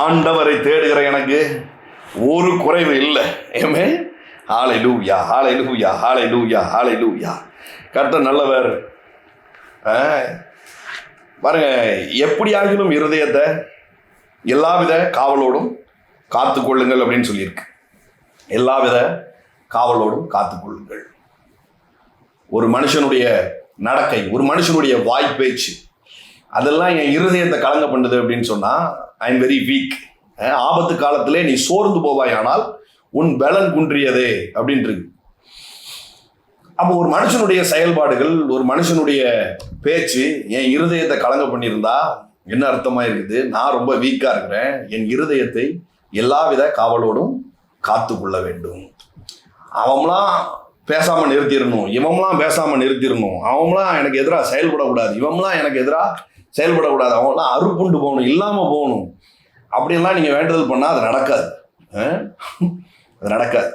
ஆண்டவரை தேடுகிற எனக்கு ஒரு குறைவு இல்லை. ஏமே ஹல்லேலூயா, ஹல்லேலூயா, ஹல்லேலூயா, ஹல்லேலூயா. கர்த்தர் நல்லவர். பாருங்க, எப்படியாகிலும் இருதயத்தை எல்லாவித காவலோடும் காத்து கொள்ளுங்கள் அப்படின்னு சொல்லியிருக்கு. எல்லாவித காவலோடும் காத்து கொள்ளுங்கள். ஒரு மனுஷனுடைய நடக்கை, ஒரு மனுஷனுடைய வாய்ப்பேச்சு, அதெல்லாம் என் இருதயத்தை கலங்க பண்ணுது அப்படின்னு சொன்னா ஐ எம் வெரி வீக். ஆபத்து காலத்திலே நீ சோர்ந்து போவாயானால் உன் பலன் குன்றியதே அப்படின்ட்டு. அப்போ ஒரு மனுஷனுடைய செயல்பாடுகள், ஒரு மனுஷனுடைய பேச்சு என் இருதயத்தை கலங்க பண்ணியிருந்தா என்ன அர்த்தமா இருக்குது? நான் ரொம்ப வீக்கா இருக்கிறேன், என் இருதயத்தை எல்லாவித காவலோடும் காத்து கொள்ள வேண்டும். அவன்லாம் பேசாம நிறுத்திடணும், இவன்லாம் பேசாம நிறுத்திடணும், அவன்லாம் எனக்கு எதிராக செயல்படக்கூடாது, இவன்லாம் எனக்கு எதிராக செயல்படக்கூடாது, அவங்களாம் அறுப்புண்டு போகணும், இல்லாம போகணும் அப்படின்லாம் நீங்க வேண்டுதல் பண்ணா அது நடக்காது. அது நடக்காது.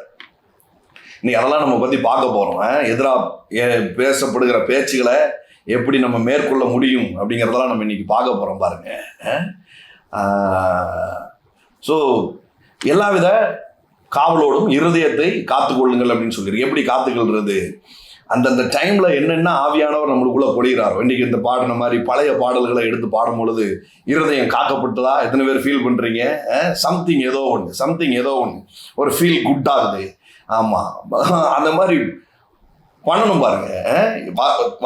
இன்னைக்கு அதெல்லாம் நம்ம பத்தி பார்க்க போறோம். எதிராக பேசப்படுகிற பேச்சுகளை எப்படி நம்ம மேற்கொள்ள முடியும் அப்படிங்கிறதெல்லாம் நம்ம இன்னைக்கு பார்க்க போறோம் பாருங்க. ஸோ எல்லாவித காவலோடும் இருதயத்தை காத்துக்கொள்ளுங்கள் அப்படின்னு சொல்லியிருக்கு. எப்படி காத்துக்கொள்றது? அந்தந்த டைம்ல என்னென்ன ஆவியானவர் நம்மளுக்குள்ள பொழிகிறாரோ. இன்னைக்கு இந்த பாடின மாதிரி பழைய பாடல்களை எடுத்து பாடும் பொழுது இருதயம் காக்கப்பட்டதா எத்தனை பேர் ஃபீல் பண்றீங்க? சம்திங் ஏதோ ஒன்று ஒரு ஃபீல் குட் ஆகுது. ஆமா, அந்த மாதிரி பண்ணணும் பாருங்க.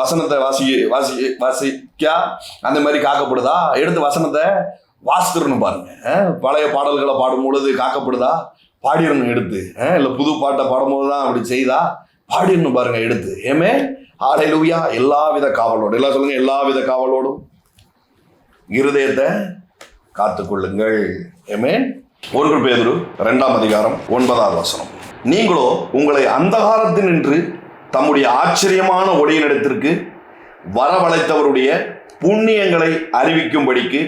வசனத்தை வாசிக்கா அந்த மாதிரி காக்கப்படுதா? எடுத்து வசனத்தை வாசித்துடணும் பாருங்க. பழைய பாடல்களை பாடும் பொழுது காக்கப்படுதா? பாடிடணும் எடுத்து. இல்லை புது பாட்டை பாடும்போது தான் அப்படி செய்தா பாடிடணும் பாருங்க எடுத்து. ஏமே ஹல்லேலூயா. எல்லாவித காவலோடும், எல்லாம் சொல்லுங்க, எல்லாவித காவலோடும் இருதயத்தை காத்துக்கொள்ளுங்கள். ஏமே 1 பேதுரு 2ஆம் அதிகாரம் 9வது வசனம். நீங்களோ உங்களை அந்தகாரத்தினின்று தம்முடைய ஆச்சரியமான ஒளியினிடத்திற்கு வரவழைத்தவருடைய புண்ணியங்களை அறிவிக்கும்படிக்கு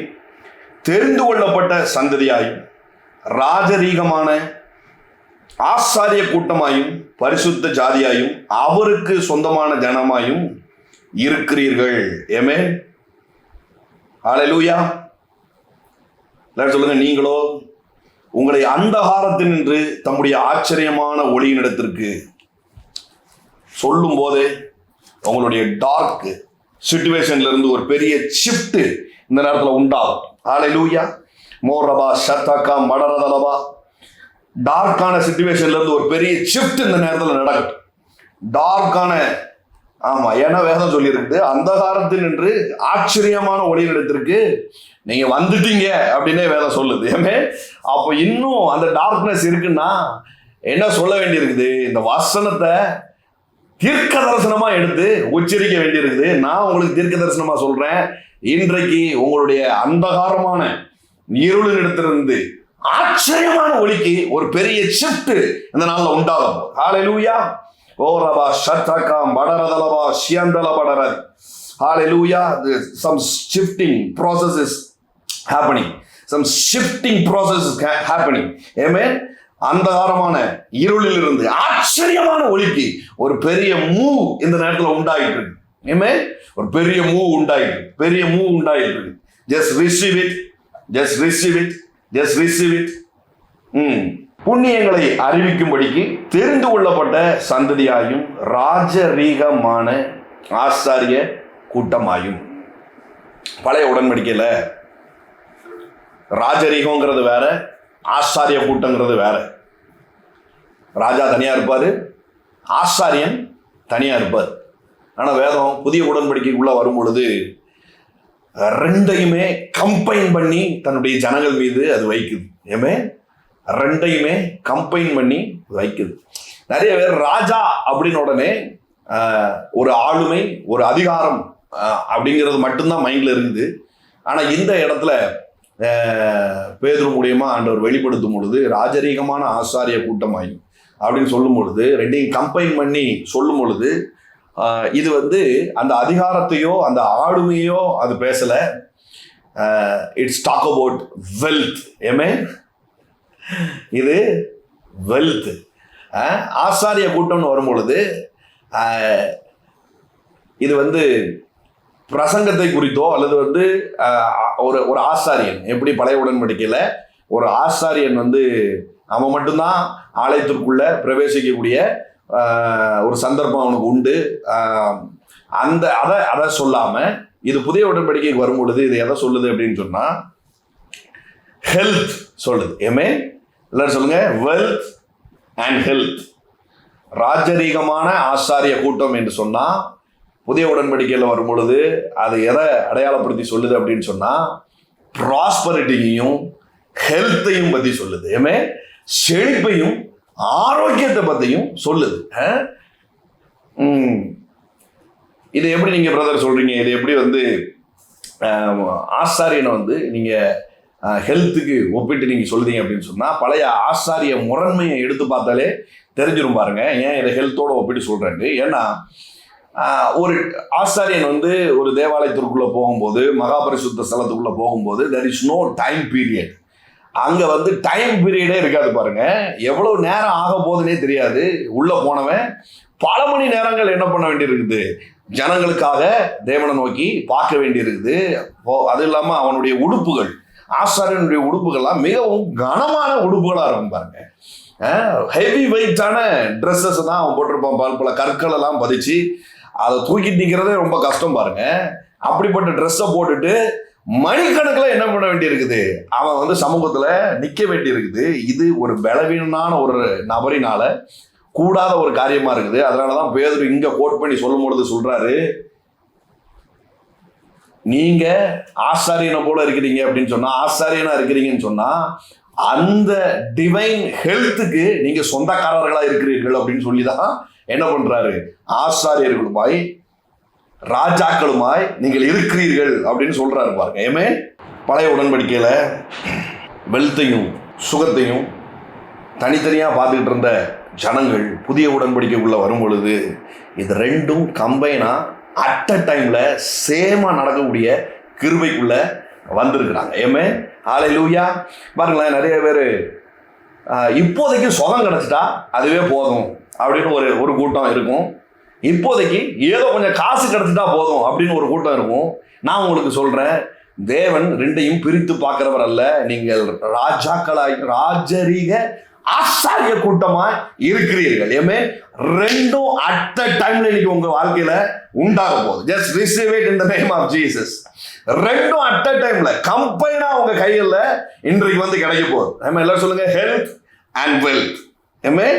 தெரிந்து கொள்ளப்பட்ட சந்ததியாயும் ராஜரீகமான ஆசாரிய கூட்டமாயும் பரிசுத்த ஜாதியாயும் அவருக்கு சொந்தமான ஜனமாயும் இருக்கிறீர்கள். ஏமே ஹல்லேலூயா. சொல்லுங்க, நீங்களோ உங்களை அந்தகாரத்தினின்று தம்முடைய ஆச்சரியமான ஒளியினிடத்திற்கு. சொல்லும் போதே உங்களுடைய டார்க் சிச்சுவேஷன்ல இருந்து ஒரு பெரிய ஷிஃப்ட் இந்த நேரத்தில் உண்டாகும். ஹல்லேலூயா. மோரபா ஷத்தகா மடரதலபா. டார்க்கான சிச்சுவேஷன்ல இருந்து ஒரு பெரிய ஷிஃப்ட் இந்த நேரத்தில் நடக்கும். டார்க்கான, ஆமா, ஏன்னா வேதம் சொல்லி இருக்குது அந்தகாரத்தினின்று ஆச்சரியமான ஒளியினிடத்திற்கு நீங்க வந்துட்டீங்க அப்படின்னே வேதம் சொல்லுது. ஏமே அப்போ இன்னும் அந்த டார்க்னஸ் இருக்குன்னா என்ன சொல்ல வேண்டியிருக்குது? இந்த வசனத்தை தீர்க்க தரிசனமா எடுத்து உச்சரிக்க வேண்டியிருக்குது. நான் உங்களுக்கு தீர்க்க தரிசனமா சொல்றேன், இன்றைக்கு உங்களுடைய அந்தகாரமான இருளினிடத்திலிருந்து ஆச்சரியமான ஒளிக்கு ஒரு பெரிய ஷிஃப்ட் இந்த நாள்ல உண்டாகும். ஹல்லேலூயா. ஓரபா ஷத்தகா மடரதலபா சியந்தல படரத். ஹல்லேலூயா. some shifting process is happening. Amen. அந்தகாரமான இருளில் இருந்து ஆச்சரியமான ஒளிக்கு ஒரு பெரிய மூவ் இந்த நேரத்தில் உண்டாயிட்டு இருக்கு. ஏமே ஒரு பெரிய மூவ் உண்டாயிட்டு இருக்கு. Just receive it. புண்ணியங்களை அறிவிக்கும்படிக்கு தெரிந்து கொள்ளப்பட்ட சந்ததியாயும் ராஜரீகமான ஆசாரிய கூட்டமாயும். பழைய உடன்படிக்கையில ராஜரீகங்கிறது வேற, ஆசாரிய கூட்டங்கிறது வேற. ராஜா தனியா இருப்பாரு, ஆசாரியன் தனியா இருப்பார். ஆனா வேதம் புதிய உடன்படிக்கைக்குள்ள வரும் பொழுது ரெண்டையுமே கம்பைன் பண்ணி தன்னுடைய ஜனங்கள் மீது அது வைக்குது. ஏமே ரெண்டையுமே கம்பைன் பண்ணி வைக்குது. நிறைய பேர் ராஜா அப்படின்னு உடனே ஒரு ஆளுமை, ஒரு அதிகாரம் அப்படிங்கிறது மட்டும்தான் மைண்ட்ல இருக்குது. ஆனா இந்த இடத்துல பேதுரு மூலியமா ஆண்டவர் வெளிப்படுத்தும் பொழுது ராஜரீகமான ஆசாரிய கூட்டமாயும் அப்படின்னு சொல்லும் பொழுது, ரெண்டையும் கம்பைன் பண்ணி சொல்லும் பொழுது, இது அந்த அதிகாரத்தையோ அந்த ஆளுமையோ அது பேசல. It's talk about wealth. ஏமே இது வெல்த். ஆசாரிய கூட்டம்னு வரும்பொழுது இது வந்து பிரசங்கத்தை குறித்தோ அல்லது வந்து ஒரு ஆசாரியன் எப்படி பழைய உடன்படிக்கையில் ஒரு ஆசாரியன் வந்து அவன் மட்டும்தான் ஆலயத்திற்குள்ள பிரவேசிக்கக்கூடிய ஒரு சந்தர்ப்பம் அவனுக்கு உண்டு. அதை சொல்லாம இது புதிய உடன்படிக்கைக்கு வரும் பொழுது இது எதை சொல்லுது அப்படின்னு சொன்னா ஹெல்த் சொல்லுது. ஏமே எல்லாரும் சொல்லுங்க, வெல்த் அண்ட் ஹெல்த். ராஜரீகமான ஆசாரிய கூட்டம் என்று சொன்னா புதிய உடன்படிக்கையில் வரும் பொழுது அது எதை அடையாளப்படுத்தி சொல்லுது அப்படின்னு சொன்னா ப்ராஸ்பரிட்டியையும் ஹெல்த்தையும் பத்தி சொல்லுது. ஏமே செழிப்பையும் ஆரோக்கியத்தை பத்தியும் சொல்லுது. இது எப்படி நீங்க பிரதர் சொல்றீங்க? இது எப்படி வந்து ஆசாரியனை வந்து நீங்க ஹெல்த்துக்கு ஒப்பிட்டு நீங்க சொல்லுதீங்க அப்படின்னு சொன்னா பழைய ஆசாரிய முரண்மையை எடுத்து பார்த்தாலே தெரிஞ்சிரும் பாருங்க. ஏன் இதை ஹெல்த்தோட ஒப்பிட்டு சொல்றேன்? ஏன்னா ஒரு ஆசாரியன் வந்து ஒரு தேவாலயத்திற்குள்ள போகும்போது, மகாபரிசுத்த ஸ்தலத்துக்குள்ள போகும்போது there is no time period. அங்க வந்து டைம் பீரியடே இருக்காது பாருங்க. எவ்வளவு நேரம் ஆக போகுதுன்னே தெரியாது. உள்ள போனவன் பல மணி நேரங்கள் என்ன பண்ண வேண்டியிருக்குது, ஜனங்களுக்காக தேவனை நோக்கி பார்க்க வேண்டியிருக்குது. அது இல்லாம அவனுடைய உடுப்புகள், ஆசாரியனுடைய உடுப்புகள்லாம் மிகவும் கனமான உடுப்புகளா இருக்கும் பாருங்க. ஹெவி வெயிட்டான ட்ரெஸ்ஸஸ் தான் அவன் போட்டிருப்பான். பல கற்கள் எல்லாம் பதிச்சு அதை தூக்கிட்டு நிற்கிறதே ரொம்ப கஷ்டம் பாருங்க. அப்படிப்பட்ட ட்ரெஸ்ஸை போட்டுட்டு மணிக்கணக்கில் என்ன பண்ண வேண்டியிருக்குது, அவன் வந்து சமூகத்துல நிக்க வேண்டியிருக்குது. இது ஒரு பலவீனமான ஒரு நபரினால கூடாத ஒரு காரியமா இருக்குது. அதனாலதான் பேதுரு இங்க கோட் பண்ணி சொல்லும் பொழுது சொல்றாரு, நீங்க ஆசாரியனை போல இருக்கிறீங்க அப்படின்னு சொன்னா, ஆசாரியனா இருக்கிறீங்கன்னு சொன்னா அந்த டிவைன் ஹெல்த்துக்கு நீங்க சொந்தக்காரர்களா இருக்கிறீர்கள் அப்படின்னு சொல்லிதான் என்ன பண்றாரு, ஆசாரியர்களுமாய் ராஜாக்களுமாய் நீங்கள் இருக்கிறீர்கள் அப்படின்னு சொல்றாரு பாருங்க. ஏமே பழைய உடன்படிக்கையில வெல்த்தையும் சுகத்தையும் தனித்தனியா பார்த்துக்கிட்டு இருந்த ஜனங்கள் புதிய உடன்படிக்கைக்குள்ள வரும் பொழுது இது ரெண்டும் கம்பைனா அட் அ டைம்ல சேமா நடக்கக்கூடிய கிருபைக்குள்ள வந்திருக்கிறாங்க. ஏமே ஹல்லேலூயா. பாருங்களேன், நிறைய பேர் இப்போதைக்கு சுகம் கிடைச்சிட்டா அதுவே போதும் அப்படின்னு ஒரு கூட்டம் இருக்கும். இப்போதைக்கு ஏதோ கொஞ்சம் காசு கிடைச்சிட்டா போதும் அப்படின்னு ஒரு கூட்டம் இருக்கும். நான் உங்களுக்கு சொல்றேன், தேவன் ரெண்டையும் பிரித்து பார்க்கிறவர் அல்ல. நீங்கள் ராஜாக்களாய் ராஜரீக ஆசாரிய கூட்டமா இருக்கிறீர்கள். ஏமே ரெண்டும் அட் அ டைம்ல இன்னைக்கு உங்க வாழ்க்கையில உண்டாக போகுது. Just receive it in the name of Jesus. ரெண்டும் அட் அ டைம்ல கம்பைனா உங்க கையில இன்றைக்கு வந்து கிடைக்க போகுது. ஏமே எல்லாரும் சொல்லுங்க, ஹெல்த் அண்ட் வெல்த். ஏமே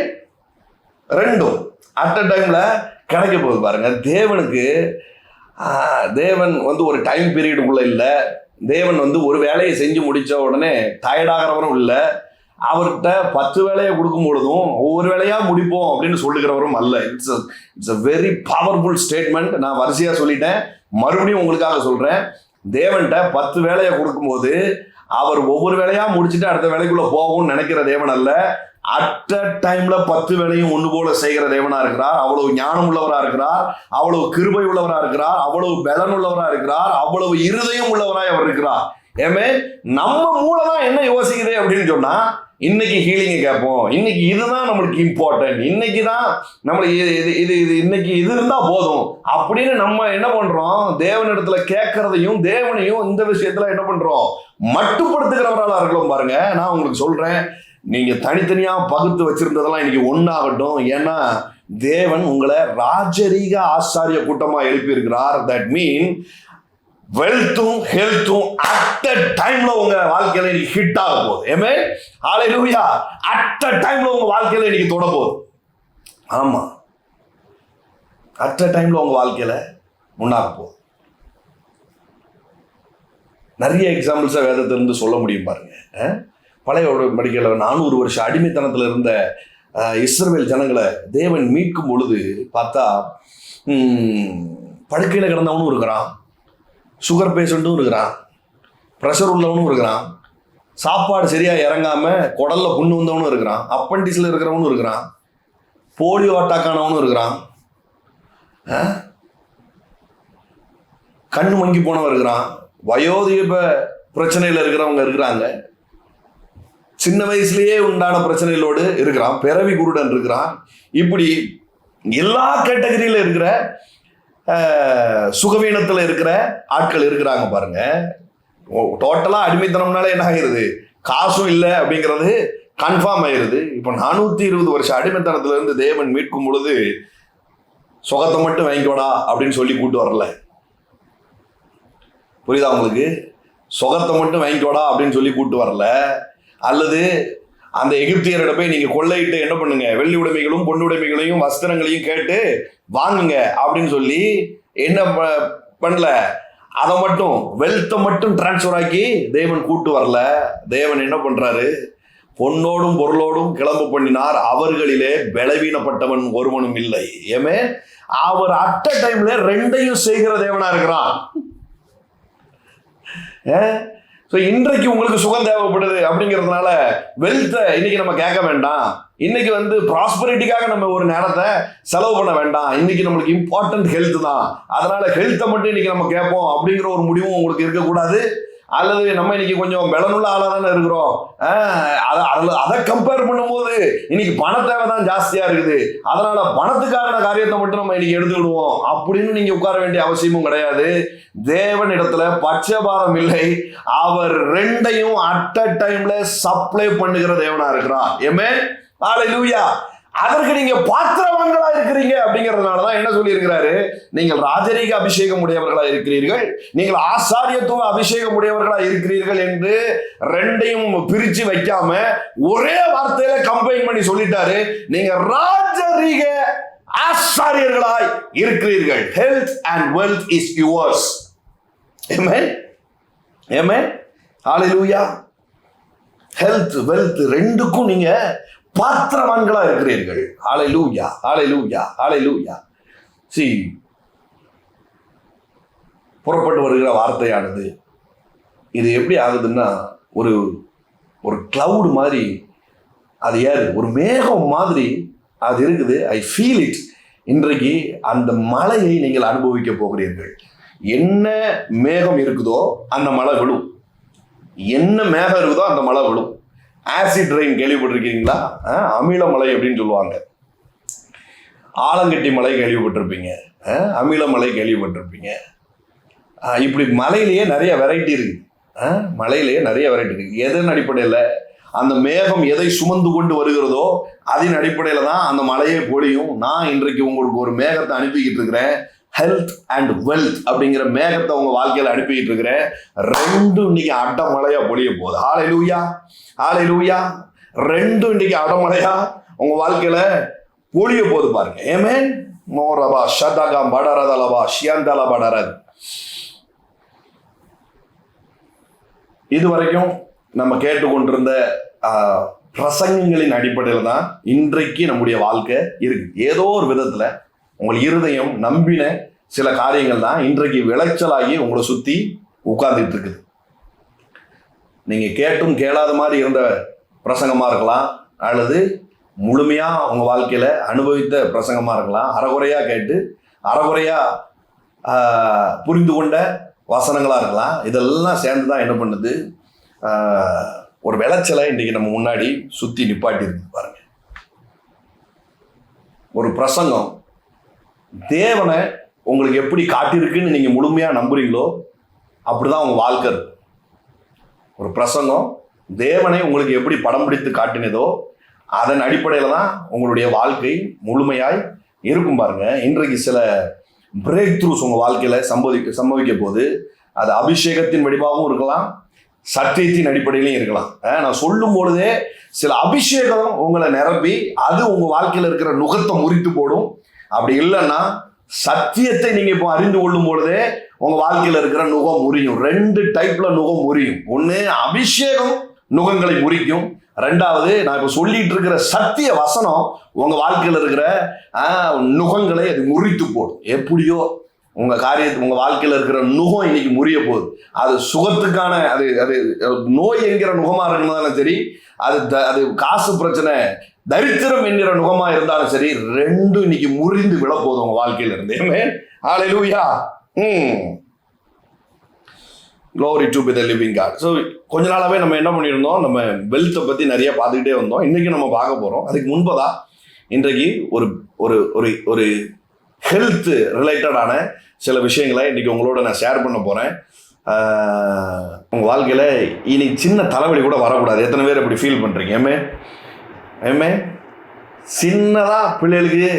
ரெண்டும் அட் அ டைம்ல கிடைக்க போகுது பாருங்க. தேவன் வந்து ஒரு டைம் பீரியடுக்குள்ள இல்லை. தேவன் வந்து ஒரு வேலையை செஞ்சு முடிச்ச உடனே டயர்டாகிறவரும் இல்லை. அவர்கிட்ட 10 வேலையை கொடுக்கும் பொழுதும் ஒவ்வொரு வேலையா முடிப்போம் அப்படின்னு சொல்லுகிறவரும் அல்ல. It's a very powerful statement. நான் வரிசையா சொல்லிட்டேன், மறுபடியும் உங்களுக்காக சொல்றேன். தேவன்கிட்ட 10 வேலையை கொடுக்கும்போது அவர் ஒவ்வொரு வேலையா முடிச்சுட்டு அடுத்த வேலைக்குள்ள போகும்னு நினைக்கிற தேவன் அல்ல. அட் அ டைம்ல 10 வேலையும் ஒன்று போல செய்கிற தேவனா இருக்கிறார். அவ்வளவு ஞானம் உள்ளவரா இருக்கிறார், அவ்வளவு கிருபை உள்ளவரா இருக்கிறார், அவ்வளவு பலன் உள்ளவரா இருக்கிறார், அவ்வளவு இருதயம் உள்ளவராய் அவர் இருக்கிறார். ஏமே நம்ம மூலதான் என்ன யோசிக்குது அப்படின்னு சொன்னா, இன்னைக்கு ஹீலிங்கை கேட்போம், இன்னைக்கு இதுதான் நம்மளுக்கு இம்பார்ட்டன்ட், இன்னைக்கு தான் நம்மளுக்கு இது இன்னைக்கு இது இருந்தா போதும் அப்படின்னு நம்ம என்ன பண்றோம், தேவனிடத்துல கேட்கறதையும் தேவனையும் இந்த விஷயத்துல என்ன பண்றோம், மட்டுப்படுத்துகிறவரால இருக்கிறோம் பாருங்க. நான் உங்களுக்கு சொல்றேன், நீங்க தனித்தனியா பகுத்து வச்சிருந்ததெல்லாம் இன்னைக்கு ஒன்னாகட்டும். ஏன்னா தேவன் உங்களை ராஜரீக ஆசாரிய கூட்டமா எழுப்பி இருக்கிறார். தட் மீன் வெல்த்தும் ஹெல்த்தும் அட் அ டைம்ல உங்க வாழ்க்கையில இன்னைக்கு ஹிட் ஆக போகுது. ஏமே ஹல்லேலூயா. அட் அ டைம்ல உங்க வாழ்க்கையில இன்னைக்கு தொட போகுது. ஆமா, அட் அ டைம்ல உங்க வாழ்க்கையில முன்னாக போகுது. நிறைய எக்ஸாம்பிள்ஸா வேதத்திலிருந்து சொல்ல முடியும் பாருங்க. பழைய உடன்படிக்கையில 400 வருஷம் அடிமைத்தனத்துல இருந்த இஸ்ரவேல் ஜனங்களை தேவன் மீட்கும் பொழுது பார்த்தா படுக்கையில கிடந்தவனும் இருக்கிறான், சுகர் பேஷண்ட்டும் இருக்கிறான், ப்ரெஷர் உள்ளவனும் இருக்கிறான், சாப்பாடு சரியா இறங்காம குடல்ல புண்ணு வந்தவனும் இருக்கிறான், அப்பண்டிஸ்ல இருக்கிறவனும் இருக்கிறான், போலியோ அட்டாக்கானவனும் இருக்கிறான், கண்ணு மங்கி போனவன் இருக்கிறான், வயோதிப பிரச்சனையில இருக்கிறவங்க இருக்கிறாங்க, சின்ன வயசுலயே உண்டான பிரச்சனைகளோடு இருக்கிறான், பிறவி குருடன் இருக்கிறான். இப்படி எல்லா கேட்டகரியில இருக்கிற சுகவீனத்துல இருக்கிற ஆட்கள் இருக்கிறாங்க பாருங்க. டோட்டலா அடிமைத்தனம்னால என்ன ஆகிறது, காசும் இல்லை அப்படிங்கிறது கன்ஃபார்ம் ஆயிருது. இப்போ 420 வருஷம் அடிமைத்தனத்துல இருந்து தேவன் மீட்கும் பொழுது சுகத்தை மட்டும் வாங்கிக்கோடா அப்படின்னு சொல்லி கூட்டு வரல. புரியுதா உங்களுக்கு? சுகத்தை மட்டும் வாங்கிக்கோடா அப்படின்னு சொல்லி கூட்டு வரல. அல்லது அந்த எகிப்தியரிட போய் நீங்க கொள்ளையிட்டு என்ன பண்ணுங்க, வெள்ளி உடைமைகளும் பொண்ணு உடைமைகளையும் வஸ்திரங்களையும் கேட்டு வாங்குங்க அப்படின்னு சொல்லி என்ன பண்ணல, அதை மட்டும் வெல்த்தை மட்டும் டிரான்ஸ்பர் ஆக்கி தேவன் கூட்டு வரல. தேவன் என்ன பண்றாரு, பொன்னோடும் பொருளோடும் கிளம்பு பண்ணினார், அவர்களிலே பலவீனப்பட்டவன் ஒருவனும் இல்லை. ஏமே அவர் அட் அ டைம்ல ரெண்டையும் செய்கிற தேவனா இருக்கிறான். இன்றைக்கு உங்களுக்கு சுகம் தேவைப்படுது அப்படிங்கிறதுனால வெல்த்தை இன்னைக்கு நம்ம கேட்க வேண்டாம். இன்னைக்கு ப்ராஸ்பரிட்டிக்காக நம்ம ஒரு நேரத்தை செலவு பண்ண வேண்டாம். இன்னைக்கு நம்மளுக்கு இம்பார்ட்டன்ட் ஹெல்த் தான், அதனால ஹெல்த்தை மட்டும் இன்னைக்கு நம்ம கேட்போம் அப்படிங்கிற ஒரு முடிவும் உங்களுக்கு இருக்கக்கூடாது. அல்லது நம்ம இன்னைக்கு கொஞ்சம் பலனுள்ள ஆளா தானே இருக்கிறோம், அதை கம்பேர் பண்ணும்போது இன்னைக்கு பண தேவை தான் ஜாஸ்தியா இருக்குது, அதனால பணத்துக்கான காரியத்தை மட்டும் நம்ம இன்னைக்கு எடுத்துக்கிடுவோம் அப்படின்னு நீங்க உட்கார வேண்டிய அவசியமும் கிடையாது. தேவன் இடத்துல பட்சபாதம் இல்லை, அவர் ரெண்டையும் அட் அ டைம்ல சப்ளை பண்ணுகிற தேவனா இருக்கிறார். ஏமே ஹல்லேலூயா. அதற்கு நீங்க பாத்திரவான்களா இருக்கிறீங்க அப்படிங்கிறதுனாலதான் என்ன சொல்லி இருக்கிறாரு, நீங்கள் ராஜரீக அபிஷேகம் உடையவர்களா இருக்கிறீர்கள், நீங்கள் ஆசாரியத்துவ அபிஷேகம் உடையவர்களா இருக்கிறீர்கள் என்று ரெண்டையும் பிரிச்சு வைக்காம ஒரே வார்த்தையில கம்பைன் பண்ணி சொல்லிட்டாரு. நீங்க ராஜரீக ஆசாரியர்களாய் இருக்கிறீர்கள். Health and wealth is yours. Amen amen hallelujah. Health wealth ரெண்டுக்கும் நீங்க பாத்திரவான்களா இருக்கிறீர்கள். ஹல்லேலூயா ஹல்லேலூயா ஹல்லேலூயா. புறப்பட்டு வருகிற வார்த்தையானது இது எப்படி ஆகுதுன்னா, ஒரு ஒரு கிளவுட் மாதிரி அது ஏறு, ஒரு மேகம் மாதிரி அது இருக்குது. ஐ ஃபீல் இட். இன்றைக்கு அந்த மழையை நீங்கள் அனுபவிக்க போகிறீர்கள். என்ன மேகம் இருக்குதோ அந்த மழை விழும், என்ன மேகம் இருக்குதோ அந்த மழை விழும். ஆசிட் ரெயின் கேள்விப்பட்டிருக்கீங்களா? அமில மலை அப்படின்னு சொல்லுவாங்க. ஆலங்கட்டி மலை கேள்விப்பட்டிருப்பீங்க, அமில மலை கேள்விப்பட்டிருப்பீங்க. இப்படி மலையிலேயே நிறைய வெரைட்டி இருக்கு. மலையிலேயே நிறைய வெரைட்டி இருக்கு. எதன் அடிப்படையில் அந்த மேகம் எதை சுமந்து கொண்டு வருகிறதோ அதன் அடிப்படையில் தான் அந்த மலையே பொழியும். நான் இன்றைக்கு உங்களுக்கு ஒரு மேகத்தை அனுப்பிக்கிட்டு இருக்கிறேன், ஹெல்த் அண்ட் வெல்த் அப்படிங்கிற மேகத்தை உங்க வாழ்க்கையில அனுப்பிக்கிட்டு இருக்கிறேன். ரெண்டும் இன்னைக்கு அடமழையா பொழிய போகுது. ஹல்லேலூயா ஹல்லேலூயா. ரெண்டும் இன்னைக்கு அடமழையா உங்க வாழ்க்கையில பொழிய போகுது பாருங்க. ஆமென். மோரபா ஷதகா படரதலபா ஷியந்தல படரத். இதுவரைக்கும் நம்ம கேட்டுக்கொண்டிருந்த பிரசங்கங்களின் அடிப்படையில் தான் இன்றைக்கு நம்முடைய வாழ்க்கை இருக்கு. ஏதோ ஒரு விதத்துல உங்கள் இருதயம் நம்பின சில காரியங்கள் தான் இன்றைக்கு விளைச்சலாகி உங்களை சுத்தி உட்கார்ந்துட்டு இருக்குது. நீங்க கேட்டும் கேளாத மாதிரி இருந்த பிரசங்கமா இருக்கலாம், அல்லது முழுமையா உங்க வாழ்க்கையில அனுபவித்த பிரசங்கமா இருக்கலாம். அறகுறையா கேட்டு அறகுறையா புரிந்து கொண்ட வசனங்களா இருக்கலாம். இதெல்லாம் சேர்ந்துதான் என்ன பண்ணுது, ஒரு விளைச்சலை இன்றைக்கு நம்ம முன்னாடி சுத்தி நிப்பாட்டி இருக்கு பாருங்க. ஒரு பிரசங்கம் தேவனை உங்களுக்கு எப்படி காட்டியிருக்குன்னு நீங்க முழுமையா நம்புறீங்களோ அப்படிதான் உங்க வாழ்க்கை இருக்கு. ஒரு பிரசங்கம் தேவனை உங்களுக்கு எப்படி படம் பிடித்து காட்டினதோ அதன் அடிப்படையில தான் உங்களுடைய வாழ்க்கை முழுமையாய் இருக்கும் பாருங்க. இன்றைக்கு சில பிரேக் த்ரூஸ் உங்க வாழ்க்கையில சம்பவிக்க போது அது அபிஷேகத்தின் வடிவாகவும் இருக்கலாம், சத்தியத்தின் அடிப்படையிலையும் இருக்கலாம். நான் சொல்லும் பொழுதே சில அபிஷேகம் உங்களை நிரப்பி அது உங்க வாழ்க்கையில இருக்கிற நுகத்தை முறித்து போடும். அப்படி இல்லைன்னா சத்தியத்தை நீங்க இப்போ அறிந்து கொள்ளும் பொழுதே உங்க வாழ்க்கையில இருக்கிற நுகம் முறியும். ரெண்டு டைப்ல நுகம் முறியும். ஒண்ணு அபிஷேகம் நுகங்களை முறிக்கும், ரெண்டாவது நான் இப்ப சொல்லிட்டு இருக்கிற சத்திய வசனம் உங்க வாழ்க்கையில இருக்கிற நுகங்களை அது முறித்து போடும். எப்படியோ உங்க காரியத்து உங்க வாழ்க்கையில இருக்கிற நுகம் இன்னைக்கு முறிய போகுது. அது சுகத்துக்கான அது அது நோய் என்கிற நுகமா இருக்கணும் சரி, அது காசு பிரச்சனை தரித்திரம் என்கிற நுகமா இருந்தாலும் சரி, ரெண்டும் இன்னைக்கு முறிந்து விழ போதும் உங்க வாழ்க்கையில இருந்து. ஹல்லேலூயா. Glory to be the living God. So கொஞ்ச நாளாகவே நம்ம என்ன பண்ணியிருந்தோம், நம்ம வெல்த்தை பற்றி நிறைய பார்த்துக்கிட்டே வந்தோம். இன்றைக்கி நம்ம பார்க்க போகிறோம். அதுக்கு முன்பதாக இன்றைக்கு ஒரு ஒரு ஒரு ஒரு ஹெல்த் ரிலேட்டடான சில விஷயங்களை இன்றைக்கி உங்களோட நான் ஷேர் பண்ண போகிறேன். உங்கள் வாழ்க்கையில் இனி சின்ன தலைவலி கூட வரக்கூடாது. எத்தனை பேர் அப்படி ஃபீல் பண்ணுறீங்க? ஏமே சின்னதாக பிள்ளைகளுக்கு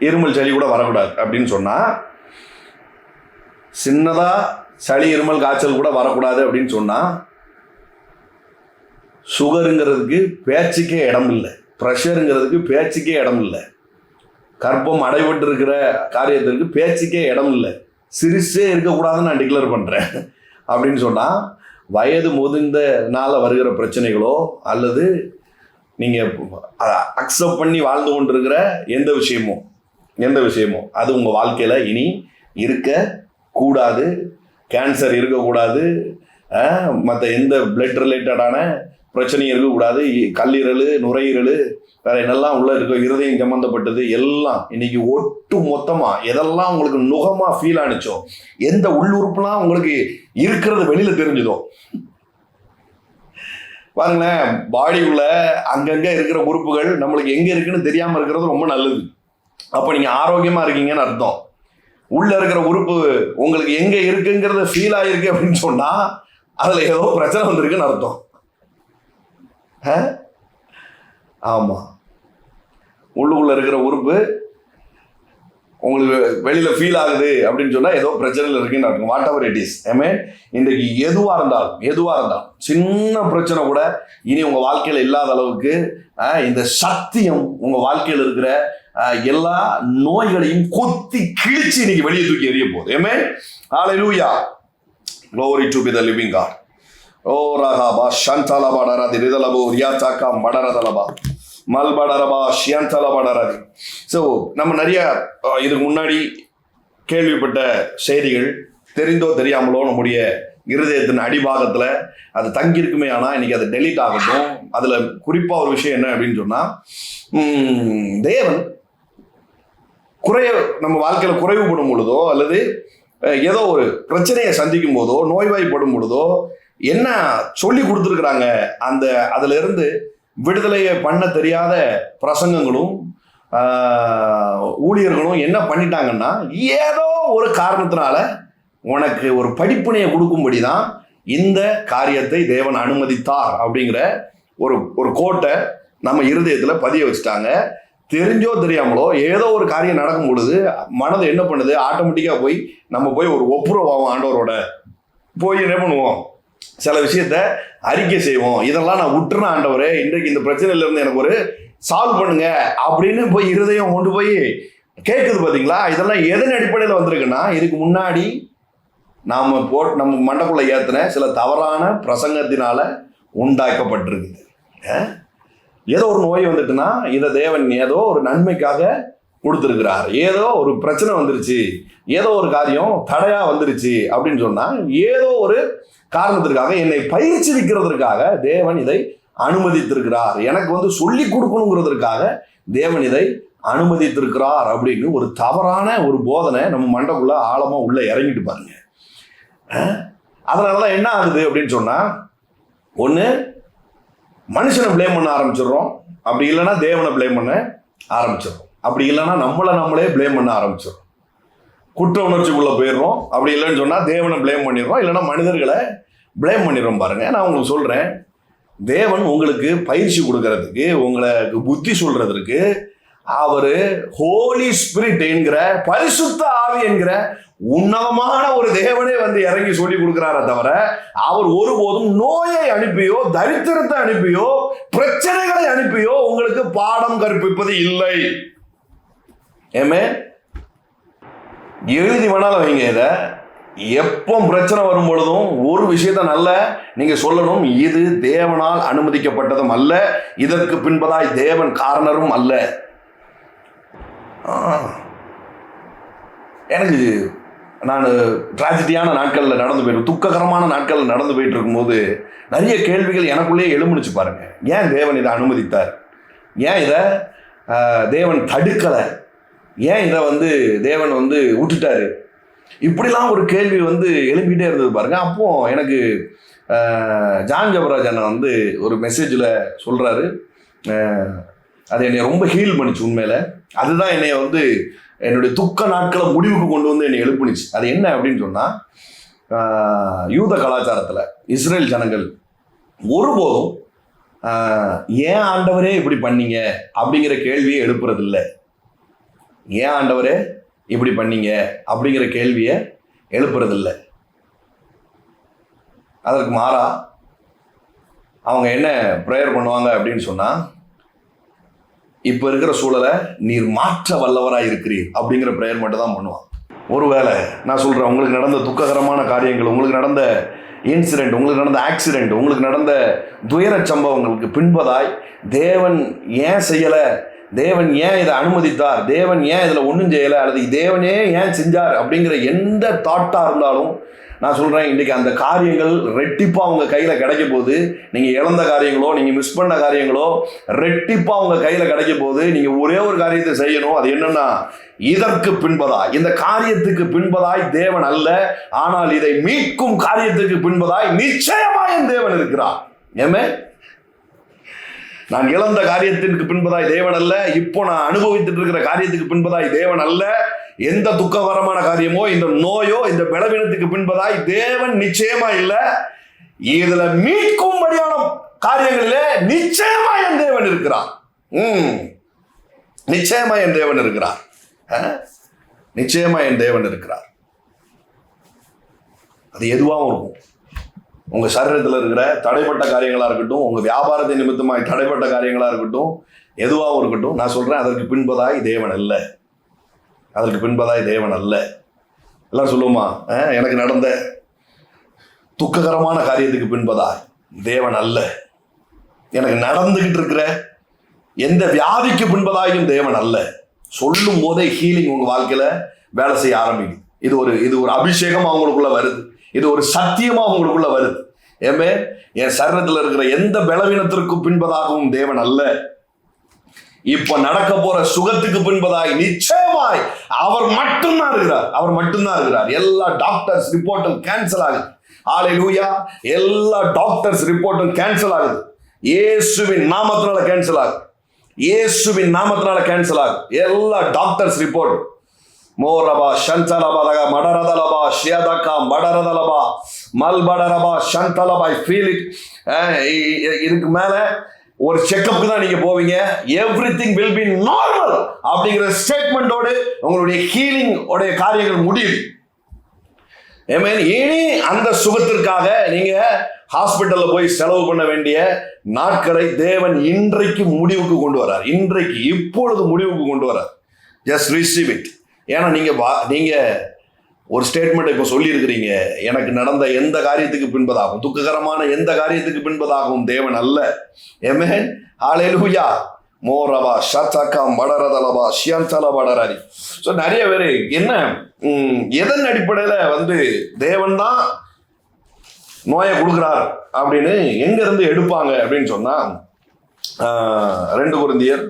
இருமல் சளி கூட வரக்கூடாது அப்படின்னு சொன்னால், சின்னதாக சளி இருமல் காய்ச்சல் கூட வரக்கூடாது அப்படின்னு சொன்னால், சுகருங்கிறதுக்கு பேச்சுக்கே இடம் இல்லை, ப்ரெஷருங்கிறதுக்கு பேச்சுக்கே இடம் இல்லை, கர்ப்பம் அடைபட்டு இருக்கிற காரியத்திற்கு பேச்சுக்கே இடம் இல்லை, சிரிச்சே இருக்கக்கூடாதுன்னு நான் டிக்ளேர் பண்ணுறேன் அப்படின்னு சொன்னால், வயது முதிர்ந்தனால வருகிற பிரச்சனைகளோ அல்லது நீங்கள் அக்செப்ட் பண்ணி வாழ்ந்து கொண்டிருக்கிற எந்த விஷயமோ அது உங்கள் வாழ்க்கையில் இனி இருக்கக்கூடாது. கேன்சர் இருக்கக்கூடாது, மற்ற எந்த பிளட் ரிலேட்டடான பிரச்சனையும் இருக்கக்கூடாது, கல்லீரல், நுரையீரல், வேற என்னெல்லாம் உள்ள இருக்க, இருதயம் சம்பந்தப்பட்டது எல்லாம் இன்னைக்கு ஒட்டு மொத்தமாக எதெல்லாம் உங்களுக்கு நுகமாக ஃபீல் ஆனிச்சோ, எந்த உள்ளுறுப்புலாம் உங்களுக்கு இருக்கிறது வெளியில் தெரிஞ்சுதோ, பாருங்களேன், பாடிக்குள்ள அங்கங்கே இருக்கிற உறுப்புகள் நம்மளுக்கு எங்கே இருக்குன்னு தெரியாமல் இருக்கிறது ரொம்ப நல்லது. அப்போ நீங்கள் ஆரோக்கியமாக இருக்கீங்கன்னு அர்த்தம். உள்ள இருக்கிற உறுப்பு உங்களுக்கு எங்க இருக்குங்கிறத ஃபீல் ஆயிருக்கு அப்படின்னு சொன்னா அதுல ஏதோ பிரச்சனை வந்திருக்குன்னு அர்த்தம். ஆமா, உள்ளுக்குள்ள இருக்கிற உறுப்பு உங்களுக்கு வெளியில ஃபீல் ஆகுது அப்படின்னு சொன்னா ஏதோ பிரச்சனையில் இருக்குன்னு அர்த்தம். What ever it is. இன்றைக்கு எதுவா இருந்தாலும் சின்ன பிரச்சனை கூட இனி உங்க வாழ்க்கையில இல்லாத அளவுக்கு இந்த சத்தியம் உங்க வாழ்க்கையில் இருக்கிற எல்லா நோய்களையும் கொத்தி கிழிச்சு இன்னைக்கு வெளியே தூக்கி எறிய போகுது. Hallelujah. Glory to be the living God. ஓ ரஹாபா ஷந்தலபா டரதி ரிதலபோ ரியாசாக்கா மடரதலபா மல்படரபா ஷியந்தலபா டரதி. ஸோ நம்ம நிறைய இதுக்கு முன்னாடி கேள்விப்பட்ட செய்திகள் தெரிந்தோ தெரியாமலோ நம்முடைய இருதயத்தின் அடிபாகத்தில் அது தங்கியிருக்குமே. ஆனால் இன்னைக்கு அது டெலீட் ஆகட்டும். அதில் குறிப்பாக ஒரு விஷயம் என்ன அப்படின்னு சொன்னால், தேவன் நம்ம வாழ்க்கையில் குறைவுபடும் பொழுதோ அல்லது ஏதோ ஒரு பிரச்சனையை சந்திக்கும் போதோ நோய்வாய்ப்படும் பொழுதோ என்ன சொல்லி கொடுத்துருக்குறாங்க, அதுல இருந்து விடுதலையை பண்ண தெரியாத பிரசங்கங்களும் ஊழியர்களும் என்ன பண்ணிட்டாங்கன்னா, ஏதோ ஒரு காரணத்தினால உனக்கு ஒரு படிப்பினையை கொடுக்கும்படி தான் இந்த காரியத்தை தேவன் அனுமதித்தார் அப்படிங்கிற ஒரு கோட்டை நம்ம இருதயத்தில் பதிய வச்சுட்டாங்க. தெரிஞ்சோ தெரியாமலோ ஏதோ ஒரு காரியம் நடக்கும் பொழுது மனதை என்ன பண்ணுது, ஆட்டோமேட்டிக்காக நம்ம போய் ஒரு ஒப்புரவாகும், ஆண்டவரோட போய் என்ன பண்ணுவோம், சில விஷயத்த அறிக்கை செய்வோம். இதெல்லாம் நான் விட்டுறேன் ஆண்டவரே, இன்றைக்கு இந்த பிரச்சனையில இருந்து எனக்கு ஒரு சால்வ் பண்ணுங்க அப்படின்னு போய் இருதயம் கொண்டு போய் கேட்குது. பார்த்தீங்களா, இதெல்லாம் எதன் அடிப்படையில் வந்திருக்குன்னா, இதுக்கு முன்னாடி நம்ம மண்டக்குள்ள ஏற்றின சில தவறான பிரசங்கத்தினால உண்டாக்கப்பட்டிருக்குது. ஏதோ ஒரு நோய் வந்துட்டுன்னா இதை தேவன் ஏதோ ஒரு நன்மைக்காக கொடுத்துருக்கிறார். ஏதோ ஒரு பிரச்சனை வந்துருச்சு, ஏதோ ஒரு காரியம் தடையா வந்துருச்சு அப்படின்னு சொன்னா ஏதோ ஒரு காரணத்திற்காக என்னை பயிற்சிவிக்கிறதுக்காக தேவன் இதை அனுமதித்திருக்கிறார், எனக்கு சொல்லி கொடுக்கணுங்கிறதுக்காக தேவன் இதை அனுமதித்திருக்கிறார் அப்படின்னு ஒரு தவறான ஒரு போதனை நம்ம மண்டக்குள்ள ஆழமா உள்ள இறங்கிட்டு பாருங்க. அதனாலதான் என்ன ஆகுது அப்படின்னு சொன்னா, ஒண்ணு மனுஷனை பிளேம் பண்ண ஆரம்பிச்சிடுறோம், அப்படி இல்லைன்னா தேவனை பிளேம் பண்ண ஆரம்பிச்சிடுறோம், அப்படி இல்லைன்னா நம்மளே பிளேம் பண்ண ஆரம்பிச்சிடுறோம், குற்ற உணர்ச்சிக்குள்ள போயிடுறோம். அப்படி இல்லைன்னு சொன்னா தேவனை பிளேம் பண்ணிடுறோம், இல்லைன்னா மனிதர்களை பிளேம் பண்ணிடுறோம். பாருங்க, நான் உங்களுக்கு சொல்றேன், தேவன் உங்களுக்கு பயிற்சி கொடுக்கறதுக்கு, உங்களுக்கு புத்தி சொல்றதுக்கு அவரு ஹோலி ஸ்பிரிட் என்கிற பரிசுத்த ஆவி என்கிற உன்னதமான ஒரு தேவனே இறங்கி சொல்லி கொடுக்கிறார தவிர அவர் ஒருபோதும் நோயை அனுப்பியோ தரித்திரத்தை அனுப்பியோ பிரச்சனைகளை அனுப்பியோ உங்களுக்கு பாடம் கற்பிப்பது இல்லை. எழுதி வேணாலும் வைங்க, இதை எப்போ பிரச்சனை வரும் பொழுதும் ஒரு விஷயத்த நல்ல நீங்க சொல்லணும், இது தேவனால் அனுமதிக்கப்பட்டதும் அல்ல, இதற்கு பின்பதாய் தேவன் காரணரும் அல்ல. எனக்கு நான் டிராஜடியான நாட்களில் நடந்து போயிட்டு, துக்ககரமான நாட்களில் நடந்து போயிட்டு இருக்கும்போது நிறைய கேள்விகள் எனக்குள்ளே எழுமுடிச்சு பாருங்க. ஏன் தேவன் இதை அனுமதித்தார்? ஏன் இதை தேவன் தடுக்கலை? ஏன் இதை தேவன் விட்டுட்டாரு? இப்படிலாம் ஒரு கேள்வி வந்து எழுப்பிட்டே இருந்தது பாருங்க. அப்போ எனக்கு ஜான் ஜபராஜ் அண்ணன் வந்து ஒரு மெசேஜில் சொல்கிறாரு, அது என்னை ரொம்ப ஹீல் பண்ணிச்சு உண்மையில. அதுதான் என்னை வந்து என்னுடைய துக்க நாட்களை முடிவுக்கு கொண்டு வந்து என்னை எழுப்புனுச்சு. அது என்ன அப்படின்னு சொன்னால், யூத கலாச்சாரத்தில் இஸ்ரேல் ஜனங்கள் ஒருபோதும் ஏன் ஆண்டவரே இப்படி பண்ணீங்க அப்படிங்கிற கேள்வியை எழுப்புறது இல்லை. ஏன் ஆண்டவரே இப்படி பண்ணீங்க அப்படிங்கிற கேள்வியை எழுப்புறதில்லை. அதற்கு மாறா அவங்க என்ன ப்ரேயர் பண்ணுவாங்க அப்படின்னு சொன்னால், இப்போ இருக்கிற சூழலை நீர் மாற்ற வல்லவராக இருக்கிறீர் அப்படிங்கிற ப்ரேயர் மட்டும் தான் பண்ணுவாங்க. ஒருவேளை நான் சொல்கிறேன், உங்களுக்கு நடந்த துக்ககரமான காரியங்கள், உங்களுக்கு நடந்த இன்சிடென்ட், உங்களுக்கு நடந்த ஆக்சிடென்ட், உங்களுக்கு நடந்த துயர சம்பவங்களுக்கு பின்பதாய் தேவன் ஏன் செய்யலை, தேவன் ஏன் இதை அனுமதித்தார், தேவன் ஏன் இதில் ஒன்றும் செய்யலை, அல்லது தேவனே ஏன் செஞ்சார் அப்படிங்கிற எந்த தாட்டாக இருந்தாலும் நான் சொல்கிறேன், இன்றைக்கி அந்த காரியங்கள் ரெட்டிப்பாக உங்கள் கையில் கிடைக்க போகுது. நீங்கள் இழந்த காரியங்களோ, நீங்கள் மிஸ் பண்ண காரியங்களோ ரெட்டிப்பாக உங்கள் கையில் கிடைக்க போகுது. நீங்கள் ஒரே ஒரு காரியத்தை செய்யணும். அது என்னன்னா, இதற்கு பின்பதாய், இந்த காரியத்துக்கு பின்பதாய் தேவன் அல்ல, ஆனால் இதை மீட்கும் காரியத்துக்கு பின்பதாய் நிச்சயமாய் என் தேவன் இருக்கிறார். ஏமே, நான் இழந்த காரியத்திற்கு பின்பதாய் தேவன் அல்ல, இப்போ நான் அனுபவித்துட்டு இருக்கிற காரியத்துக்கு பின்பதாய் தேவன் அல்ல, எந்த துக்ககரமான காரியமோ, இந்த நோயோ, இந்த பலவீனத்துக்கு பின்பதாய் தேவன் நிச்சயமா இல்லை. இதுல மீட்கும்படியான காரியங்களிலே நிச்சயமா என் தேவன் இருக்கிறார். நிச்சயமா என் தேவன் இருக்கிறார். நிச்சயமா என் தேவன் இருக்கிறார். அது எதுவாகவும் இருக்கும். உங்க சரீரத்தில் இருக்கிற தடைப்பட்ட காரியங்களா இருக்கட்டும், உங்க வியாபாரத்தை நிமித்தமாய் தடைப்பட்ட காரியங்களா இருக்கட்டும், எதுவாகவும் இருக்கட்டும், நான் சொல்றேன், அதற்கு பின்பதாய் தேவன் அல்ல. அதற்கு பின்பதாய் தேவன் அல்ல. எல்லாம் சொல்லுவோமா, எனக்கு நடந்த துக்ககரமான காரியத்துக்கு பின்பதாய் தேவன் அல்ல. எனக்கு நடந்துகிட்டு இருக்கிற எந்த வியாதிக்கு பின்பதாயும் தேவன் அல்ல. சொல்லும் போதே ஹீலிங் உங்க வாழ்க்கையில வேலை செய்ய ஆரம்பிக்குது. இது ஒரு அபிஷேகம் அவங்களுக்குள்ள வருது. இது ஒரு சத்தியமா உங்களுக்குள்ள வருது. ஏமே, என் சரீரத்தில் இருக்கிற எந்த பலவீனத்திற்கும் பின்பதாகவும் தேவன் அல்ல. இப்ப நடக்க போற சுகத்துக்கு பின்பதாய் நிச்சயமாய் அவர் மட்டும்தான் இருக்கிறார். அவர் மட்டும்தான் இருக்கிறார். எல்லா டாக்டர்ஸ் ரிப்போர்ட்டும் கேன்சல் ஆகுது. ஹல்லேலூயா. எல்லா டாக்டர்ஸ் ரிப்போர்ட்டும் கேன்சல் ஆகுது. இயேசுவின் நாமத்தினால கேன்சல் ஆகுது. இயேசுவின் நாமத்தினால கேன்சல் ஆகுது. எல்லா டாக்டர்ஸ் ரிப்போர்ட் மோரபா ஷந்தலபா மடரதலபா ஷியதகா மடரதலபா மல்படரபா ஷந்தலபா ஐ ஃபீல் இட். இதுக்கு மேல ஒரு செக்கப்புக்கு தான் நீங்க போவீங்க. எவ்ரிதிங் வில் பி நார்மல் அப்படிங்கிற ஸ்டேட்மெண்டோடு உங்களுடைய ஹீலிங் உடைய காரியங்கள் முடியுது. இனி அந்த சுகத்திற்காக நீங்க ஹாஸ்பிட்டல்ல போய் செலவு பண்ண வேண்டிய நாட்களை தேவன் இன்றைக்கு முடிவுக்கு கொண்டு வரார். இன்றைக்கு இப்பொழுது முடிவுக்கு கொண்டு வரார். Just receive it. ஏன்னா நீங்க ஒரு ஸ்டேட்மெண்ட் இப்போ சொல்லியிருக்கிறீங்க, எனக்கு நடந்த எந்த காரியத்துக்கு பின்பதாகும், துக்ககரமான எந்த காரியத்துக்கு பின்பதாகவும் தேவன் அல்ல. ஆமென். ஹல்லேலூயா. மோரபா ஷதகா மடரதலபா ஷியந்தல படரரி. ஸோ நிறைய பேர் என்ன எதன் அடிப்படையில் தேவன் தான் நோயை கொடுக்குறார் அப்படின்னு எங்க இருந்து எடுப்பாங்க அப்படின்னு சொன்னா, 2 கொரிந்தியர்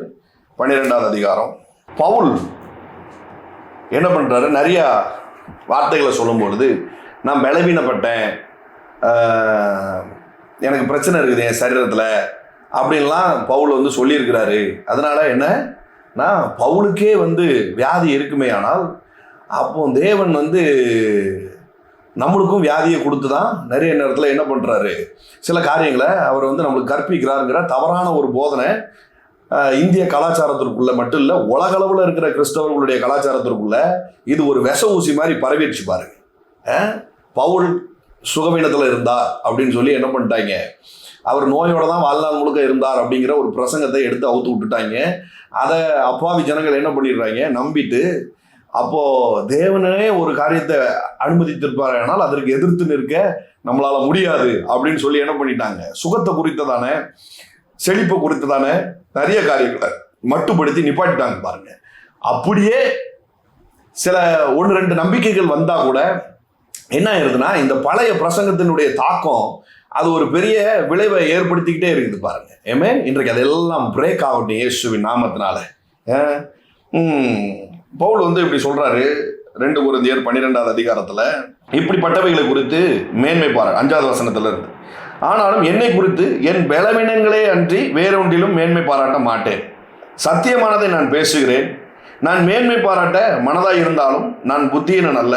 12ஆம் அதிகாரம் பவுல் என்ன பண்றாரு, நிறைய வார்த்தைகளை சொல்லும் பொழுது, நான் பலவீனப்பட்டேன், எனக்கு பிரச்சனை இருக்குது என் சரீரத்தில் அப்படின்லாம் பவுல் சொல்லியிருக்கிறாரு. அதனால என்ன, நான் பவுலுக்கே வியாதி இருக்குமே, ஆனால் அப்போ தேவன் நம்மளுக்கும் வியாதியை கொடுத்து தான் நிறைய நேரத்தில் என்ன பண்ணுறாரு, சில காரியங்களை அவர் நம்மளுக்கு கற்பிக்கிறாருங்கிற தவறான ஒரு போதனை இந்திய கலாச்சாரத்திற்குள்ள மட்டும் இல்லை, உலகளவில் இருக்கிற கிறிஸ்தவர்களுடைய கலாச்சாரத்திற்குள்ள இது ஒரு விஷ ஊசி மாதிரி பரவிடுச்சு பாருங்க. பவுல் சுகவீனத்தில் இருந்தார் அப்படின்னு சொல்லி என்ன பண்ணிட்டாங்க, அவர் நோயோட தான் வாழ்நாள் முழுக்க இருந்தார் அப்படிங்கிற ஒரு பிரசங்கத்தை எடுத்து அவுத்து விட்டுட்டாங்க. அதை அப்பாவி ஜனங்கள் என்ன பண்ணிடுறாங்க, நம்பிட்டு அப்போ தேவனே ஒரு காரியத்தை அனுமதித்திருப்பார், ஆனால் அதற்கு எதிர்த்து நிற்க நம்மளால முடியாது அப்படின்னு சொல்லி என்ன பண்ணிட்டாங்க, சுகத்தை குறித்ததான செழிப்பை குறித்ததான நிறைய காரியங்களை மட்டுப்படுத்தி நிப்பாட்டிட்டாங்க பாருங்க. அப்படியே சில 1-2 நம்பிக்கைகள் வந்தா கூட என்ன ஆயிருதுன்னா, இந்த பழைய பிரசங்கத்தினுடைய தாக்கம் அது ஒரு பெரிய விளைவை ஏற்படுத்திக்கிட்டே இருக்குது பாருங்க. ஏமே, இன்றைக்கு அதெல்லாம் பிரேக் ஆகட்டும் இயேசுவின் நாமத்தினால. பவுல் இப்படி சொல்றாரு, 2 கொரிந்தியர் 12வது அதிகாரத்துல இப்படிப்பட்டவைகளை குறித்து மேன்மை பாராட்டு 5வது வசனத்துல இருந்து. ஆனாலும் என்னை குறித்து என் பலவீனங்களே அன்றி வேறொன்றிலும் மேன்மை பாராட்ட மாட்டேன். சத்தியமானதை நான் பேசுகிறேன். நான் மேன்மை பாராட்ட மனதாய் இருந்தாலும் நான் புத்தியீனன் அல்ல.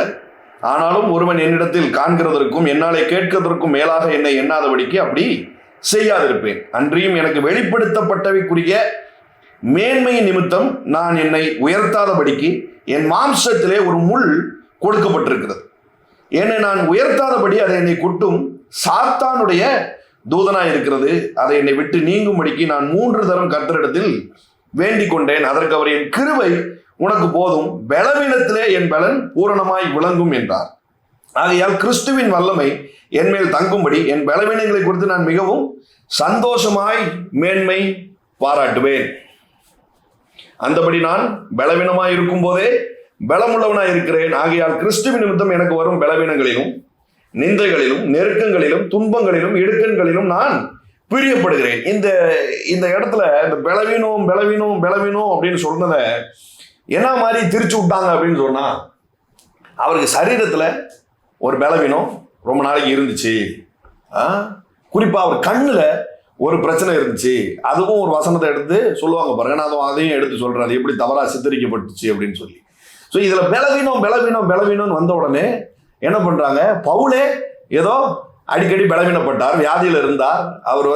ஆனாலும் ஒருவன் என்னிடத்தில் காண்கிறதற்கும் என்னாலே கேட்கிறதற்கும் மேலாக என்னை எண்ணாதபடிக்கு அப்படி செய்யாதிருப்பேன். அன்றியும் எனக்கு வெளிப்படுத்தப்பட்டவைக்குரிய மேன்மையின் நிமித்தம் நான் என்னை உயர்த்தாதபடிக்கு என் மாம்சத்திலே ஒரு முள் கொடுக்கப்பட்டிருக்கிறது. என்னை நான் உயர்த்தாதபடி அதை என்னை குட்டும் சாத்தானுடைய தூதனாய் இருக்கிறது. அதை என்னை விட்டு நீங்கும்படிக்கு நான் 3 தரம் கர்த்தரிடத்தில் வேண்டிக் கொண்டேன். அதற்கு அவர், என் கிருபை உனக்கு போதும், பலவீனத்திலே என் பலன் பூரணமாய் விளங்கும் என்றார். ஆகையால் கிறிஸ்துவின் வல்லமை என் மேல் தங்கும்படி என் பலவீனங்களை குறித்து நான் மிகவும் சந்தோஷமாய் மேன்மை பாராட்டுவேன். அந்தபடி நான் பலவீனமாய் இருக்கும் போதே பலமுள்ளவனாய் இருக்கிறேன். ஆகையால் கிறிஸ்துவின் நிமித்தம் எனக்கு வரும் பலவீனங்களிலும் நிந்தைகளிலும் நெருக்கங்களிலும் துன்பங்களிலும் இடுக்கண்களிலும் நான் பிரியப்படுகிறேன். இந்த இடத்துல இந்த பலவீனம் அப்படின்னு சொன்னதை என்ன மாதிரி திரிச்சு விட்டாங்க அப்படின்னு சொன்னா, அவருக்கு சரீரத்துல ஒரு பலவீனம் ரொம்ப நாளைக்கு இருந்துச்சு. குறிப்பா அவர் கண்ணுல ஒரு பிரச்சனை இருந்துச்சு. அதுவும் ஒரு வசனத்தை எடுத்து சொல்லுவாங்க பாருங்க. நான் அதையும் எடுத்து சொல்றேன், அது எப்படி தவறா சித்தரிக்கப்பட்டுச்சு அப்படின்னு சொல்லி. ஸோ இதுல பலவீனம் வந்த உடனே என்ன பண்றாங்க, பவுலே ஏதோ அடிக்கடி பலவீனப்பட்டார், வியாதியில இருந்தார். அவர்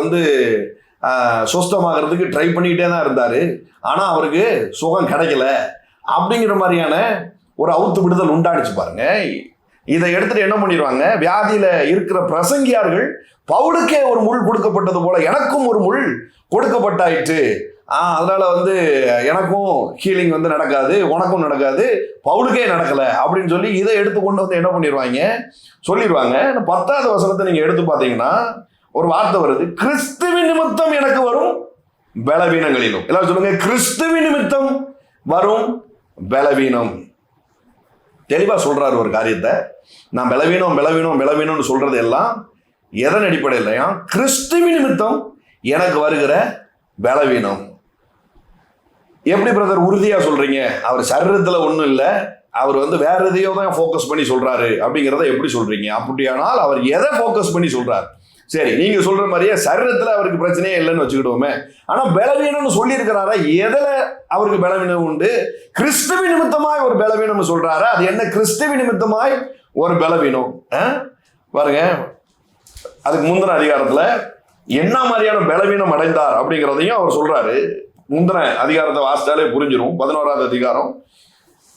சுஸ்தமாகிறதுக்கு ட்ரை பண்ணிக்கிட்டே தான் இருந்தாரு. ஆனா அவருக்கு சுகம் கிடைக்கல அப்படிங்கிற மாதிரியான ஒரு அவுத்து விடுதல் உண்டாடுச்சு பாருங்க. இதை எடுத்துட்டு என்ன பண்ணிடுவாங்க, வியாதியில இருக்கிற பிரசங்கியார்கள் பவுலுக்கே ஒரு முள் கொடுக்கப்பட்டது போல எனக்கும் ஒரு முள் கொடுக்கப்பட்டாயிற்று. அதனால எனக்கும் ஹீலிங் நடக்காது, உனக்கும் நடக்காது, பவுலுக்கே நடக்கல அப்படின்னு சொல்லி இதை எடுத்து கொண்டு என்ன பண்ணிடுவாங்க சொல்லிடுவாங்க. 10வது வசனத்தை நீங்க எடுத்து பார்த்தீங்கன்னா ஒரு வார்த்தை வருது, கிறிஸ்துவின் நிமித்தம் எனக்கு வரும் பலவீனங்களிலும். எல்லாரும் சொல்லுங்க, கிறிஸ்துவின் நிமித்தம் வரும் பலவீனம். தெளிவா சொல்றாரு ஒரு காரியத்தை. நான் பலவீனம்னு சொல்றது எல்லாம் எதன் அடிப்படையிலையா, கிறிஸ்துவின் நிமித்தம் எனக்கு வருகிற பலவீனம். எப்படி பிரதர் உறுதியா சொல்றீங்க? அவர் சரீரத்துல ஒண்ணும் இல்லை, அவர் வேற எதையோ தான் ஃபோக்கஸ் பண்ணி சொல்றாரு அப்படிங்கிறத எப்படி சொல்றீங்க? அப்படியானால் அவர் எதை ஃபோக்கஸ் பண்ணி சொல்றாரு? சரி, நீங்க சொல்ற மாதிரியே சரீரத்துல அவருக்கு பிரச்சனையே இல்லைன்னு வச்சுக்கிடுவோமே. ஆனா பலவீனம்னு சொல்லி இருக்கிறாரா? எதுல அவருக்கு பலவீனம் உண்டு? கிறிஸ்துவின் நிமித்தமாய் ஒரு பலவீனம் சொல்றாரு. அது என்ன கிறிஸ்துவின் நிமித்தமாய் ஒரு பலவீனம்? பாருங்க, அதுக்கு முந்தின அதிகாரத்துல என்ன மாதிரியான பலவீனம் அடைந்தார் அப்படிங்கிறதையும் அவர் சொல்றாரு. முந்தின அதிகாரத்தை வாசித்தாலே புரிஞ்சிடும். 11வது அதிகாரம்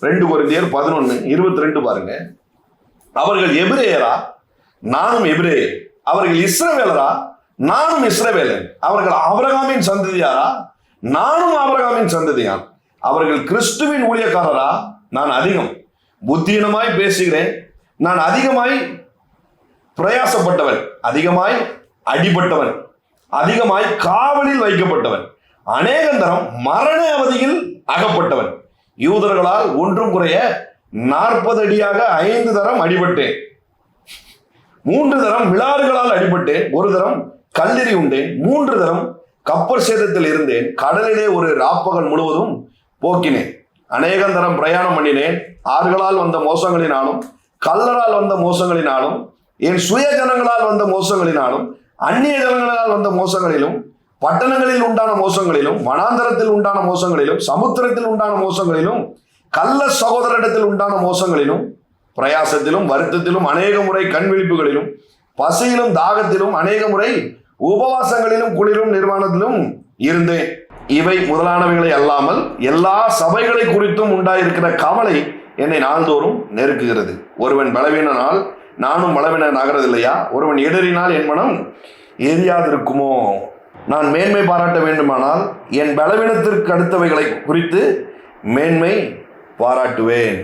2 கொரிந்தியர் 11:22 பாருங்க. அவர்கள் எபிரேயரா, நானும் எபிரேயர். அவர்கள் இஸ்ரவேலரா, நானும் இஸ்ரவேலன். அவர்கள் ஆபிரகாமின் சந்ததியாரா, நானும் ஆபிரகாமின் சந்ததியான். அவர்கள் கிறிஸ்துவின் ஊழியக்காரரா, நான் அதிகம் புத்தியீனமாய் பேசுகிறேன். நான் அதிகமாய் பிரயாசப்பட்டவன், அதிகமாய் அடிபட்டவன், அதிகமாய் காவலில் வைக்கப்பட்டவன், அநேகந்தரம் மரண அவதியில் அகப்பட்டவன். யூதர்களால் ஒன்றும் குறைய 40 அடியாக 5 தரம் அடிபட்டேன். 3 தரம் விழாறுகளால் அடிபட்டேன். 1 தரம் கல்லெறி உண்டேன். 3 தரம் கப்பல் சேதத்தில் இருந்தேன். கடலிலே ஒரு ராப்பகல் முழுவதும் போக்கினேன். அநேகந்தரம் பிரயாணம் பண்ணினேன். ஆறுகளால் வந்த மோசங்களினாலும் கல்லரால் வந்த மோசங்களினாலும் என் சுய ஜனங்களால் வந்த மோசங்களினாலும் அந்நிய ஜனங்களால் வந்த மோசங்களிலும் பட்டணங்களில் உண்டான மோசங்களிலும் வனாந்தரத்தில் உண்டான மோசங்களிலும் சமுத்திரத்தில் உண்டான மோசங்களிலும் கள்ள சகோதரிடத்தில் உண்டான மோசங்களிலும் பிரயாசத்திலும் வருத்தத்திலும் அநேக முறை கண் விழிப்புகளிலும் பசியிலும் தாகத்திலும் அநேக முறை உபவாசங்களிலும் குளிரும் நிர்வாணத்திலும் இருந்தேன். இவை முதலானவைகளை அல்லாமல் எல்லா சபைகளை குறித்தும் உண்டாயிருக்கிற கவலை என்னை நாள்தோறும் நெருக்குகிறது. ஒருவன் பலவீனால் நானும் பலவீனன் ஆகிறது இல்லையா? ஒருவன் இடறினால் என் மனம் எரியாதிருக்குமோ? நான் மேன்மை பாராட்ட வேண்டுமானால் என் பலவீனத்திற்கு அடுத்தவைகளை குறித்து மேன்மை பாராட்டுவேன்.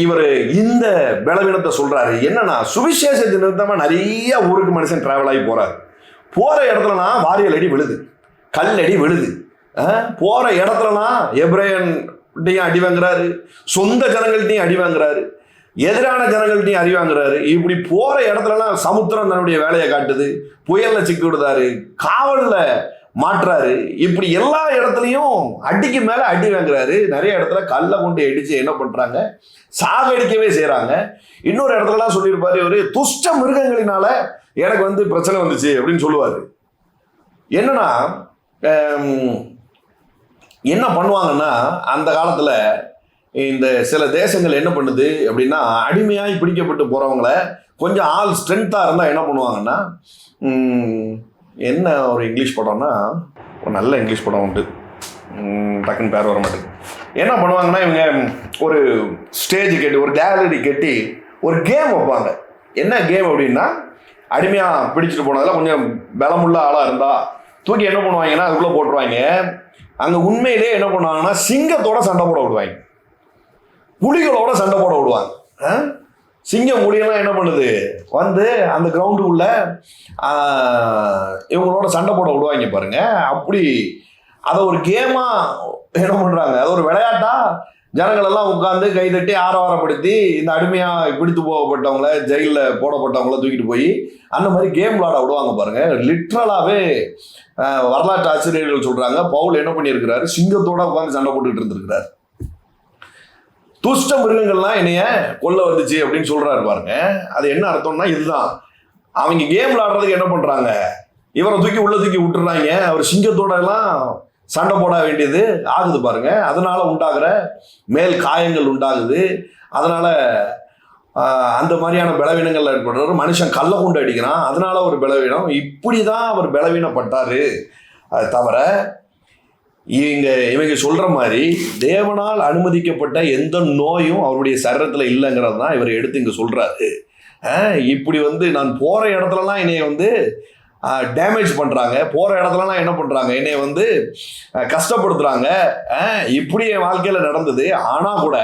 இவர் இந்த பலவீனத்தை சொல்றாரு. என்னன்னா, சுவிசேஷ நிமித்தமா நிறைய ஊருக்கு மனுஷன் டிராவல் ஆகி போறாரு. போற இடத்துலலாம் வாரியல் அடி விழுது, கல்லடி விழுது. போற இடத்துலலாம் எப்ரேயன்ட்டையும் அடி வாங்குறாரு, சொந்த ஜனங்கள்ட்டையும் அடி வாங்குறாரு, எதிரான ஜனங்கள்ட்டையும் அடி வாங்குறாரு. இப்படி போற இடத்துலலாம் சமுத்திரம் தன்னுடைய வேலையை காட்டுது, புயல்ல சிக்கி விடுதாரு, காவல்ல மாற்றாரு. இப்படி எல்லா இடத்துலையும் அடிக்கு மேல அடி வாங்குறாரு. நிறைய இடத்துல கல்லை கொண்டு அடிச்சு என்ன பண்றாங்க, சாகடிக்கவே செய்யறாங்க. இன்னொரு இடத்துலலாம் சொல்லியிருப்பாரு, இவரு துஷ்ட மிருகங்களினால எனக்கு பிரச்சனை வந்துச்சு அப்படின்னு சொல்லுவாரு. என்னன்னா என்ன பண்ணுவாங்கன்னா, அந்த காலத்துல இந்த சில தேசங்கள் என்ன பண்ணுது அப்படின்னா, அடிமையாய் பிடிக்கப்பட்டு போறவங்கள கொஞ்சம் ஆள் ஸ்ட்ரென்த்தா இருந்தா என்ன பண்ணுவாங்கன்னா, என்ன ஒரு இங்கிலீஷ் படம்னா, ஒரு நல்ல இங்கிலீஷ் படம் உண்டு, டக்குன்னு பேர் வர மாட்டேங்குது. என்ன பண்ணுவாங்கன்னா, இவங்க ஒரு ஸ்டேஜ் கட்டி, ஒரு கேலரி கட்டி ஒரு கேம் வைப்பாங்க. என்ன கேம் அப்படின்னா, அடிமையா பிடிச்சிட்டு போனதில் கொஞ்சம் பலமுள்ள ஆளாக இருந்தா தூக்கி என்ன பண்ணுவாங்கன்னா அதுக்குள்ளே போட்டுருவாங்க. அங்கே உண்மையிலே என்ன பண்ணுவாங்கன்னா, சிங்கத்தோட சண்டை போட விடுவாங்க, புலிகளோட சண்டை போட விடுவாங்க. சிங்கம் புலியெல்லாம் என்ன பண்ணுது, அந்த கிரவுண்டுக்குள்ள இவங்களோட சண்டை போட விடுவாங்க பாருங்க. அப்படி அதை ஒரு கேமா என்ன பண்றாங்க, அது ஒரு விளையாட்டா ஜனங்கள் எல்லாம் உட்கார்ந்து கைதட்டி ஆரவாரப்படுத்தி இந்த அடிமையா பிடித்து போகப்பட்டவங்கள, ஜெயிலில் போடப்பட்டவங்கள தூக்கிட்டு போய் அந்த மாதிரி கேம் விளாட விடுவாங்க பாருங்க. லிட்ரலாவே வரலாற்று ஆசிரியர்கள் சொல்றாங்க, பவுல் என்ன பண்ணியிருக்கிறாரு, சிங்கத்தோட உட்காந்து சண்டை போட்டுக்கிட்டு இருந்திருக்கிறார். துஷ்ட மிருகங்கள்லாம் என்னைய கொல்ல வந்துச்சு அப்படின்னு சொல்றாரு பாருங்க. அது என்ன அர்த்தம்னா, இதுதான் அவங்க கேம் விளாடுறதுக்கு என்ன பண்றாங்க, இவரை தூக்கி உள்ள தூக்கி விட்டுறாங்க. அவர் சிங்கத்தோட எல்லாம் சண்டை போட வேண்டியது ஆகுது பாருங்க. அதனால உண்டாகிற மேல் காயங்கள் உண்டாகுது. அதனால அந்த மாதிரியான பலவீனங்கள் ஏற்படுறாரு. மனுஷன் கல்லை கொண்டு அடிக்கிறான், அதனால ஒரு பலவீனம். இப்படிதான் அவர் பலவீனப்பட்டாரு. அது தவிர இவங்க சொல்ற மாதிரி தேவனால் அனுமதிக்கப்பட்ட எந்த நோயும் அவருடைய சரீரத்துல இல்லைங்கிறது தான் இவர் எடுத்து இங்க சொல்றாரு. இப்படி நான் போற இடத்துலலாம் என்னைய டேமேஜ் பண்றாங்க, போற இடத்துலலாம் என்ன பண்றாங்க, என்னைய கஷ்டப்படுத்துறாங்க, இப்படி என் வாழ்க்கையில நடந்தது. ஆனா கூட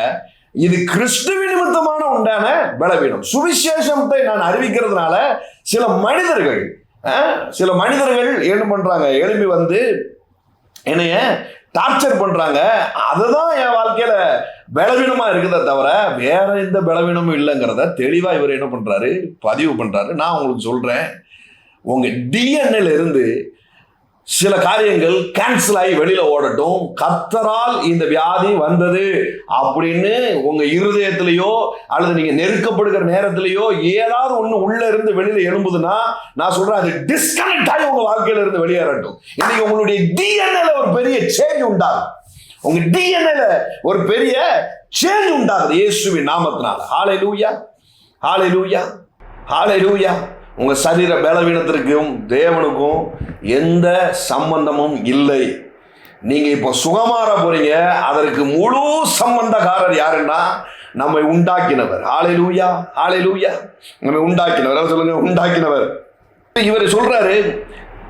இது கிறிஸ்துவ நிமித்தமான உண்டான பலவீனம். சுவிசேஷத்தை நான் அறிவிக்கிறதுனால சில மனிதர்கள் என்ன பண்றாங்க, எழும்பி என்னைய டார்ச்சர் பண்றாங்க. அதுதான் என் வாழ்க்கையில பலவீனமா இருக்குதே தவிர வேற எந்த பலவீனமும் இல்லைங்கிறத தெளிவா இவர் என்ன பண்றாரு, பதிவு பண்றாரு. நான் உங்களுக்கு சொல்றேன், உங்க டிஎன்ஏல இருந்து சில காரியங்கள் கேன்சல் ஆகி வெளியில ஓடட்டும். கர்த்தரால் இந்த வியாதி வந்தது அப்படின்னு உங்க இருதயத்திலேயோ அல்லது நீங்க நெருக்கப்படுகிற நேரத்திலேயோ ஏதாவது ஒண்ணு உள்ள இருந்து வெளியில எழும்புதுன்னா, நான் சொல்றேன், அது டிஸ்கனெக்ட் ஆகி உங்க வாழ்க்கையில இருந்து வெளியேறட்டும். இன்னைக்கு உங்களுடைய டிஎன்ஏல ஒரு பெரிய சேஞ்ச் உண்டாகும். உங்க டிஎன்ஏல ஒரு பெரிய சேஞ்ச் உண்டாகுது இயேசுவின் நாமத்தினால. ஹல்லேலூயா, ஹல்லேலூயா, ஹல்லேலூயா. உங்க சரீர பலவீனத்திற்கும் தேவனுக்கும் எந்த சம்பந்தமும் இல்லை. நீங்க இப்போ சுகமாற போறீங்க, அதற்கு முழு சம்பந்தக்காரர் யாருன்னா நம்மை உண்டாக்கினவர். ஹல்லேலூயா, ஹல்லேலூயா. நம்மை உண்டாக்கினவர், சொல்லுங்க, உண்டாக்கினவர். இவர் சொல்றாரு,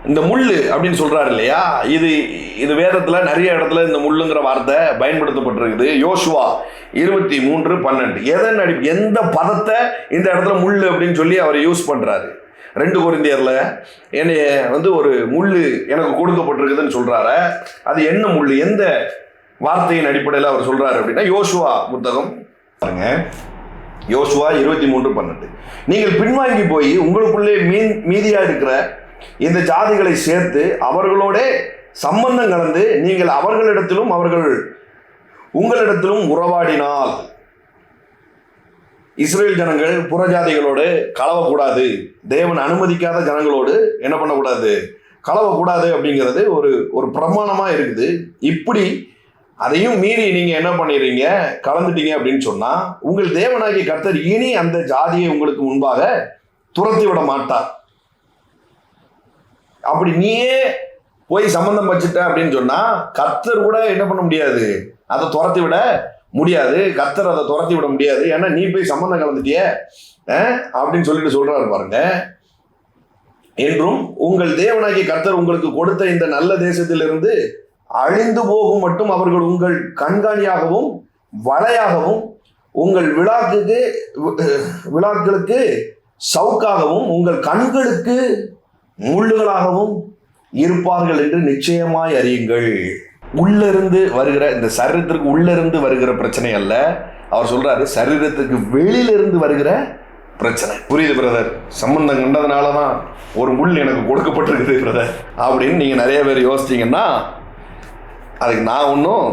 இந்த முள்ளு அப்படின்னு சொல்றாரு இல்லையா, இது வேதத்துல நிறைய இடத்துல இந்த முள்ளுங்கிற வார்த்தை பயன்படுத்தப்பட்டிருக்குது. யோசுவா 23:12 எந்த பதத்தை இந்த இடத்துல முள்ளு அப்படின்னு சொல்லி அவர் யூஸ் பண்றாரு. 2 கொரிந்தியர்ல என்னைய ஒரு முள்ளு எனக்கு கொடுக்கப்பட்டிருக்குதுன்னு சொல்றாரு. அது என்ன முள்ளு, எந்த வார்த்தையின் அடிப்படையில் அவர் சொல்றாரு அப்படின்னா, யோசுவா புத்தகம் பாருங்க, யோசுவா 23:12 நீங்கள் பின்வாங்கி போய் உங்களுக்குள்ளே மீதியா இருக்கிற இந்த ஜாதிகளை சேர்த்து அவர்களோட சம்பந்தம் கலந்து நீங்கள் அவர்களிடத்திலும் அவர்கள் உங்களிடத்திலும் உறவாடினால். இஸ்ரேல் ஜனங்கள் புறஜாதிகளோடு கலவக்கூடாது, தேவன் அனுமதிக்காத ஜனங்களோடு என்ன பண்ணக்கூடாது, கலவக்கூடாது அப்படிங்கிறது ஒரு பிரமாணமா இருக்குது. இப்படி அதையும் மீறி நீங்க என்ன பண்ணிடுறீங்க, கலந்துட்டீங்க அப்படின்னு சொன்னா உங்கள் தேவனாகிய கர்த்தர் இனி அந்த ஜாதியை உங்களுக்கு முன்பாக துரத்தி விட மாட்டார். அப்படி நீயே போய் சம்பந்தம் வச்சுட்ட அப்படின்னு சொன்னா கர்த்தர் கூட என்ன பண்ண முடியாது, அதை துரத்தி விட முடியாது. கர்த்தர் அதை துரத்தி விட முடியாது, ஏன்னா நீ போய் சம்பந்தம் கலந்துட்டிய அப்படின்னு சொல்றாரு பாருங்க. என்றும் உங்கள் தேவனாகிய கர்த்தர் உங்களுக்கு கொடுத்த இந்த நல்ல தேசத்திலிருந்து அழிந்து போகும் மட்டும் அவர்கள் உங்கள் கண்காணியாகவும் வலையாகவும் உங்கள் விழாக்களுக்கு சவுக்காகவும் உங்கள் கண்களுக்கு முள்ளுகளாகவும் இருப்பார்கள் என்று நிச்சயமாய் அறியுங்கள். உள்ள இருந்து வருகிற இந்த சரீரத்திற்கு உள்ள இருந்து வருகிற பிரச்சனை அல்ல, அவர் சொல்றாரு, சரீரத்துக்கு வெளியிலிருந்து வருகிற பிரச்சனை. புரியுது பிரதர், சம்பந்தம் கண்டதுனால தான் ஒரு முள் எனக்கு கொடுக்கப்பட்டிருக்குது பிரதர் அப்படின்னு நீங்கள் நிறைய பேர் யோசிச்சிங்கன்னா அதுக்கு நான் ஒன்றும்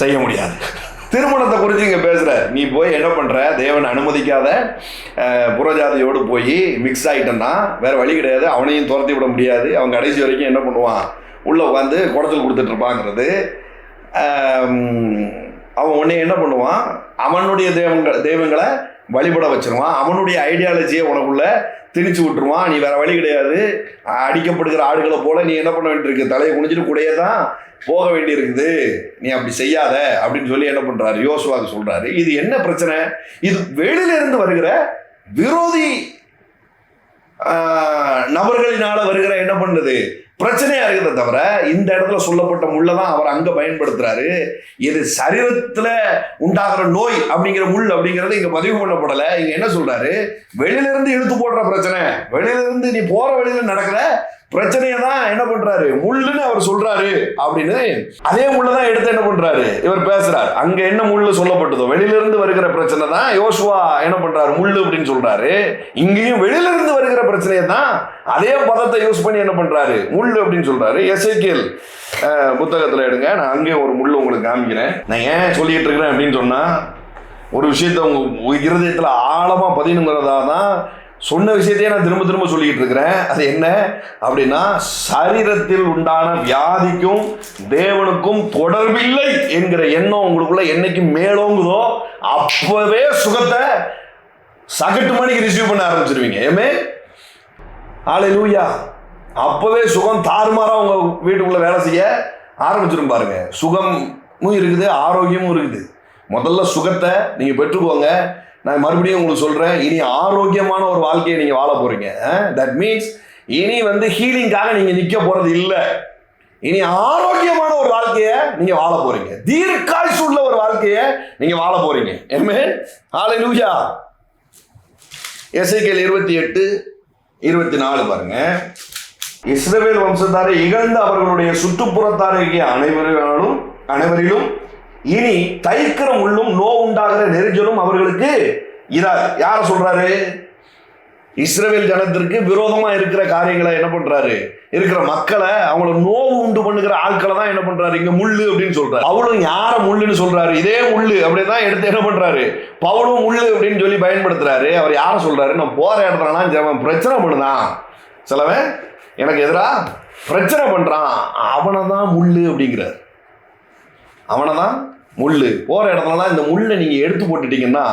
செய்ய முடியாது. திருமணத்தை குறித்து இங்கே பேசுகிற நீ போய் என்ன பண்ணுற, தேவன் அனுமதிக்காத புறஜாதியோடு போய் மிக்ஸ் ஆகிட்டேன்னா வேறு வழி கிடையாது, அவனையும் துரத்தி விட முடியாது. அவன் கடைசி வரைக்கும் என்ன பண்ணுவான், உள்ளே உட்காந்து குடச்சல் கொடுத்துட்ருப்பாங்கிறது. அவன் உடனே என்ன பண்ணுவான், அவனுடைய தெய்வங்களை வழிபட வச்சிருவான், அவனுடைய ஐடியாலஜியை உனக்குள்ள திணிச்சு விட்டுருவான். நீ வேற வழி கிடையாது, அடிக்கப்படுகிற ஆடுகளை போல நீ என்ன பண்ண வேண்டியிருக்கு, தலையை குனிஞ்சிட்டு கூடயே தான் போக வேண்டியிருக்குது, நீ அப்படி செய்யாத அப்படின்னு சொல்லி என்ன பண்றாரு, யோசுவாக்கு சொல்றாரு. இது என்ன பிரச்சனை, இது வெளியில இருந்து வருகிற விரோதி நபர்களினால வருகிற என்ன பண்ணுது பிரச்சனையா இருக்குத தவிர இந்த இடத்துல சொல்லப்பட்ட முள்ளதான் அவர் அங்க பயன்படுத்துறாரு. இது சரீரத்துல உண்டாகிற நோய் அப்படிங்கிற முள் அப்படிங்கிறது இங்க பதிவு பண்ணப்படல. இங்க என்ன சொல்றாரு, வெளியில இருந்து இழுத்து போடுற பிரச்சனை, வெளியில இருந்து நீ போற வழியில நடக்கிற பிரச்சனையை தான் என்ன பண்றாரு முள்ளுன்னு அவர் சொல்றாரு அப்படின்னு அதே முள்ளதான் எடுத்து என்ன பண்றாரு இவர் பேசுறாரு. அங்க என்ன முள்ளு சொல்லப்பட்டதோ வெளியில இருந்து வருகிற பிரச்சனை தான் யோசுவா என்ன பண்றாரு முள்ளு அப்படின்னு சொல்றாரு. இங்கேயும் வெளியில இருந்து வருகிற பிரச்சனையை தான் அதே பதத்தை யூஸ் பண்ணி என்ன பண்றாரு முள்ளு அப்படின்னு சொல்றாரு. எசேக்கியேல் புத்தகத்துல எடுங்க, நான் அங்கேயும் ஒரு முள்ளு உங்களுக்கு காமிக்கிறேன். நான் ஏன் சொல்லிட்டு இருக்கிறேன் அப்படின்னு சொன்னா ஒரு விஷயத்த உங்க இருதயத்துல ஆழமா பதினுங்கிறதா தான் சொன்ன விஷயத்தையே நான் திரும்ப திரும்ப சொல்லிட்டு இருக்கிறேன். அது என்ன அப்படின்னா, சரீரத்தில் உண்டான வியாதிக்கும் தேவனுக்கும் தொடர்பில்லை என்கிற எண்ணம் உங்களுக்குள்ள என்னைக்கு மேலோங்குதோ அப்பவே சுகத்தை சகட்டு மணிக்கு ரிசீவ் பண்ண ஆரம்பிச்சிருவீங்க. ஏமே ஹல்லேலூயா. அப்பவே சுகம் தாறுமாறா உங்க வீட்டுக்குள்ள வேலை செய்ய ஆரம்பிச்சிரும். பாருங்க, சுகமும் இருக்குது, ஆரோக்கியமும் இருக்குது. முதல்ல சுகத்தை நீங்க பெற்றுக்கோங்க. நான் மறுபடியும் உங்களுக்கு சொல்றேன், இனி ஆரோக்கியமான ஒரு வாழ்க்கையை நீங்க வாழ போறீங்க. தட் மீன்ஸ் இனி ஹீலிங்காக நீங்க நிக்க போறது இல்லை, இனி ஆரோக்கியமான ஒரு வாழ்க்கையை நீங்க வாழ போறீங்க, தீர்க்காயுசு உள்ள ஒரு வாழ்க்கையை நீங்க வாழ போறீங்க. ஆமென், ஹல்லேலூயா. எசேக்கியேல் 28:24 பாருங்க. இஸ்ரவேல் வம்சத்தாரை இகழ்ந்த அவர்களுடைய சுற்றுப்புறத்தாரிய அனைவரிலும் இனி தைக்கிற முள்ளும் நோ உண்டாகிற நெரிஞ்சலும் அவர்களுக்கு இதாது. யார சொல்றாரு, இஸ்ரவேல் ஜனத்திற்கு விரோதமா இருக்கிற காரியங்களை என்ன பண்றாரு, இருக்கிற மக்களை அவங்கள நோவு உண்டு பண்ணுகிற ஆட்களை தான் என்ன பண்றாரு இங்க முள்ளு அப்படின்னு சொல்றாரு. பவுலும் யார முள்ளுன்னு சொல்றாரு, இதே முள்ளு அப்படிதான் எடுத்து என்ன பண்றாரு பவுலும் முள்ளு அப்படின்னு சொல்லி பயன்படுத்துறாரு. அவர் யார சொல்றாரு, நான் போற இடத்துலலாம் பிரச்சனை பண்ணுதான், சிலவன் எனக்கு எதிரா பிரச்சனை பண்றான், அவனை தான் முள்ளு அப்படிங்கிறார். அவனை தான் முள்ளு. போற இடத்துலலாம் இந்த முள்ளை நீங்க எடுத்து போட்டுட்டீங்கன்னா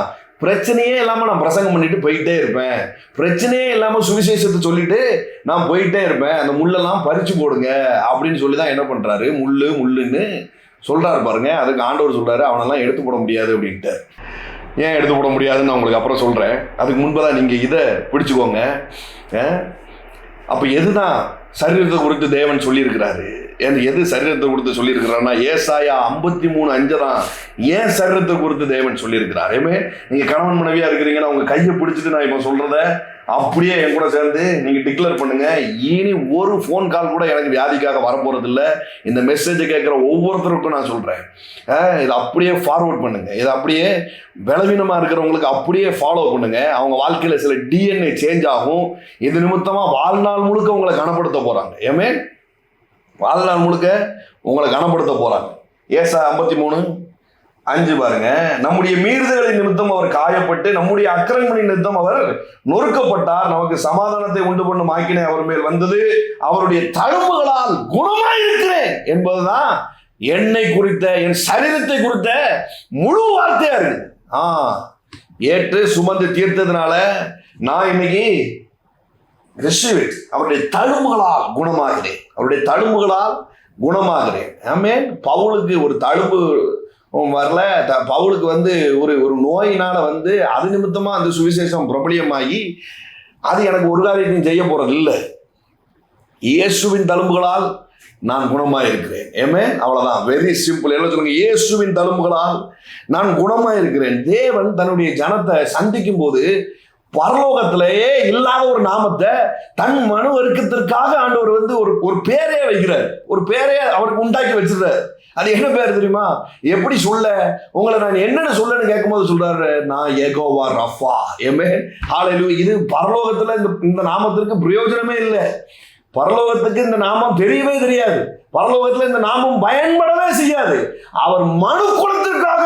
பிரச்சனையே இல்லாம நான் பிரசங்கம் பண்ணிட்டு போயிட்டே இருப்பேன், பிரச்சனையே இல்லாம சுவிசேஷத்தை சொல்லிட்டு நான் போயிட்டே இருப்பேன், அந்த முள்ளெல்லாம் பறிச்சு போடுங்க அப்படின்னு சொல்லி தான் என்ன பண்றாரு முள்ளுன்னு சொல்றாரு. பாருங்க, அதுக்கு ஆண்டவர் சொல்றாரு அவனெல்லாம் எடுத்து போட முடியாது அப்படின்ட்டு. ஏன் எடுத்து போட முடியாதுன்னு நான் உங்களுக்கு அப்புறம் சொல்றேன். அதுக்கு முன்பதான் நீங்க இதை பிடிச்சுக்கோங்க. அப்ப எதுதான் சரீரத்தை குறித்து தேவன் சொல்லியிருக்கிறாரு, எது சரீரத்தை குறித்து சொல்லியிருக்கிறாருன்னா ஏசாயா 53:5 தான் ஏன் சரீரத்தை குறித்து தேவன் சொல்லியிருக்கிறார். நீங்க கணவன் மனைவியா இருக்கிறீங்கன்னா உங்க கையை பிடிச்சிட்டு நான் இப்ப சொல்றத அப்படியே என் கூட சேர்ந்து நீங்க டிக்ளேர் பண்ணுங்க. இனி ஒரு ஃபோன் கால் கூட எனக்கு வியாதிக்காக வரப்போறது இல்லை. இந்த மெசேஜை கேட்குற ஒவ்வொருத்தருக்கும் நான் சொல்றேன், இதை அப்படியே ஃபார்வர்ட் பண்ணுங்க, இதை அப்படியே பலவீனமா இருக்கிறவங்களுக்கு அப்படியே ஃபாலோ பண்ணுங்க. அவங்க வாழ்க்கையில சில DNA சேஞ்ச் ஆகும். இது நிமித்தமா வாழ்நாள் முழுக்க உங்களை கனப்படுத்த போறாங்க. வாழ்நாள் முழுக்க உங்களை கனப்படுத்த போறாங்க. ஏசாயா 53:5 பாருங்க. நம்முடைய மீறுதலின் நிமித்தம் அவர் காயப்பட்டு நம்முடைய அக்கிரமங்களின் நிமித்தம் அவர் நொறுக்கப்பட்டார், நமக்கு சமாதானத்தை உண்டு பண்ணும் ஆக்கினை அவர் மேல் வந்தது, அவருடைய தழும்புகளால் குணமாயிருக்கிறேன் என்பதுதான் என்னை குறித்த என் சரீரத்தை குறித்த முழு வார்த்தையா இருக்கு. ஏற்று சுமந்து தீர்த்ததுனால நான் இன்னைக்கு அவருடைய தழும்புகளால் குணமாகிறேன், அவருடைய தழும்புகளால் குணமாகிறேன். ஆமென். பவுலுக்கு ஒரு தழும்பு வரல, பவுலுக்கு ஒரு நோயினால அது நிமித்தமா அந்த சுவிசேஷம் பிரபலியமாகி அது எனக்கு ஒரு காரியத்தையும் செய்ய போறது இல்லை. இயேசுவின் தழும்புகளால் நான் குணமாயிருக்கிறேன். அவ்வளவுதான், வெரி சிம்பிள். என்ன சொல்லுங்க, இயேசுவின் தழும்புகளால் நான் குணமாயிருக்கிறேன். தேவன் தன்னுடைய ஜனத்தை சந்திக்கும் போது பரலோகத்திலேயே இல்லாத ஒரு நாமத்தை தன் மனு வர்க்கத்திற்காக ஆண்டவர் ஒரு பேரே வைக்கிறார், ஒரு பேரே அவருக்கு உண்டாக்கி வச்சிருக்கார். அது என்ன பேர் தெரியுமா? எப்படி சொல்ல, உங்களை நான் என்னென்ன சொல்லன்னு கேட்கும்போது சொல்றாரு, நான் யெகோவா ரஃபா. ஆமென், ஹல்லேலூயா. இது பரலோகத்துல இந்த நாமத்திற்கு பிரயோஜனமே இல்லை. பரலோகத்துக்கு இந்த நாமம் தெரியவே தெரியாது. பரலோகத்துல இந்த நாமம் பயன்படவே செய்யாது. அவர் மனு குலத்திற்காக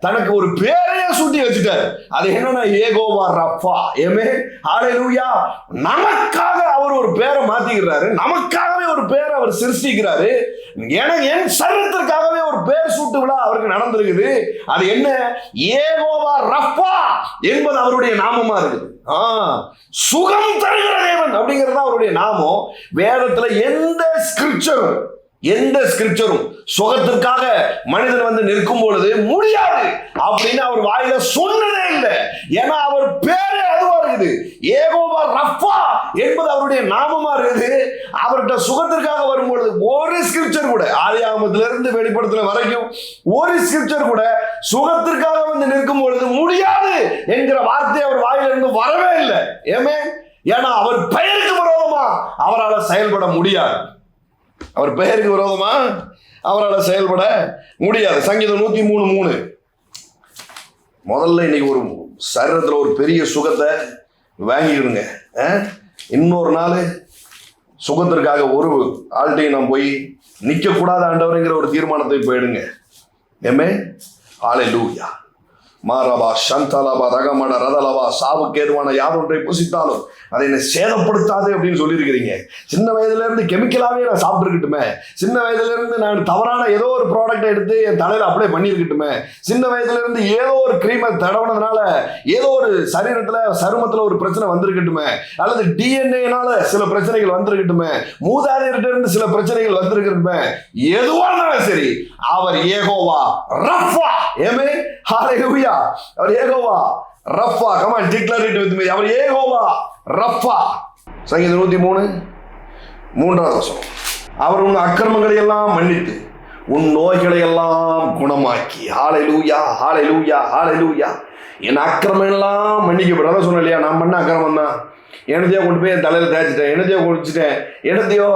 தனக்கு ஒரு பேரையே சூட்டி வச்சுட்டார். அது என்னன்னா யெகோவா ரஃபா. ஆமென், ஹல்லேலூயா. நமக்காக அவர் ஒரு பேரை மாத்திக்கிறாரு. நமக்காகவே ஒரு பேரை அவர் சிருஷ்டிக்கிறாரு. என் சரீரத்திற்காகவே ஒரு பேர் சூட்டு விழா அவருக்கு நடந்திருக்குது. அது என்ன? யெகோவா ரஃபா என்பது அவருடைய நாமமா இருக்குது. சுகம் தருகிற தேவன் அப்படிங்கிறது அவருடைய நாமம். வேதத்துல எந்த ஸ்கிரிப்சரும் சுகத்திற்காக மனிதன் வந்து நிற்கும் பொழுது முடியாது அப்படின்னு அவர் வாயில சொன்னதே இல்லை. ஏன்னா அவர் பேரே அதுவா இருக்குது. யெகோவா ரஃபா என்பது அவருடைய நாமமா இருக்குது. அவர்கிட்ட சுகத்திற்காக வரும்பொழுது ஒரு ஸ்கிரிப்சர் கூட, ஆதியாகமத்திலிருந்து வெளிப்படுத்தின வரைக்கும் ஒரு ஸ்கிரிப்சர் கூட சுகத்திற்காக வந்து நிற்கும் பொழுது முடியாது என்கிற வார்த்தை அவர் வாயிலிருந்து வரவே இல்லை. ஏன்னா அவர் பெயருக்கு விரோதமா அவரால் செயல்பட முடியாது. அவர் பெயருக்கு விரோதமா அவரால் செயல்பட முடியாது. சங்கீதம் 103:3. முதல்ல இன்னைக்கு ஒரு சரீரத்தில் ஒரு பெரிய சுகத்தை வாங்கிடுங்க. இன்னொரு நாள் சுகத்திற்காக ஒரு ஆள்கிட்டையும் நான் போய் நிற்கக்கூடாது ஆண்டவருங்கிற ஒரு தீர்மானத்தை போயிடுங்க. ஹல்லேலூயா. மாரபா சந்தலபா ரகமட ரதலபா சாவுக்கு ஏதுவான யாதொன்றை புசித்தாலும் அதை என்னை சேதப்படுத்தாது அப்படின்னு சொல்லியிருக்கிறீங்க. சின்ன வயதுல இருந்து கெமிக்கலாவே நான் சாப்பிட்டுருக்கட்டுமே, சின்ன வயதுல இருந்து நான் தவறான ஏதோ ஒரு ப்ராடக்டை எடுத்து என் தலையில அப்ளை பண்ணியிருக்கட்டுமே, சின்ன வயதுல இருந்து ஏதோ ஒரு கிரீமை தடவுனதுனால ஏதோ ஒரு சருமத்துல ஒரு பிரச்சனை வந்திருக்கட்டுமே, அல்லது டிஎன்ஏனால சில பிரச்சனைகள் வந்திருக்கட்டுமே, மூதாதையர்கிட்ட இருந்து சில பிரச்சனைகள் வந்திருக்கட்டுமே, எதுவானாலும் சரி அவர் யெகோவா ரஃபா. Amen, hallelujah. அவர் Jehovah Rapha. come on, declare it with me. அவர் யெகோவா ரஃபா. சங்கீதம் 103:3. அவர் உன் அக்கிரமங்களை எல்லாம் மன்னித்து உன் நோய்களை எல்லாம் குணமாக்கி. ஹல்லேலூயா, ஹல்லேலூயா, ஹல்லேலூயா. என் அக்கிரமம் எல்லாம் மன்னிக்கப்படும். சொன்னேன் இல்லையா, நான் பண்ண அக்கிரமம் தான். என்னத்தையோ கொண்டு போய் என் தலையில தேய்ச்சிட்டேன், என்னத்தையோ குடிச்சிட்டேன், என்னத்தையோ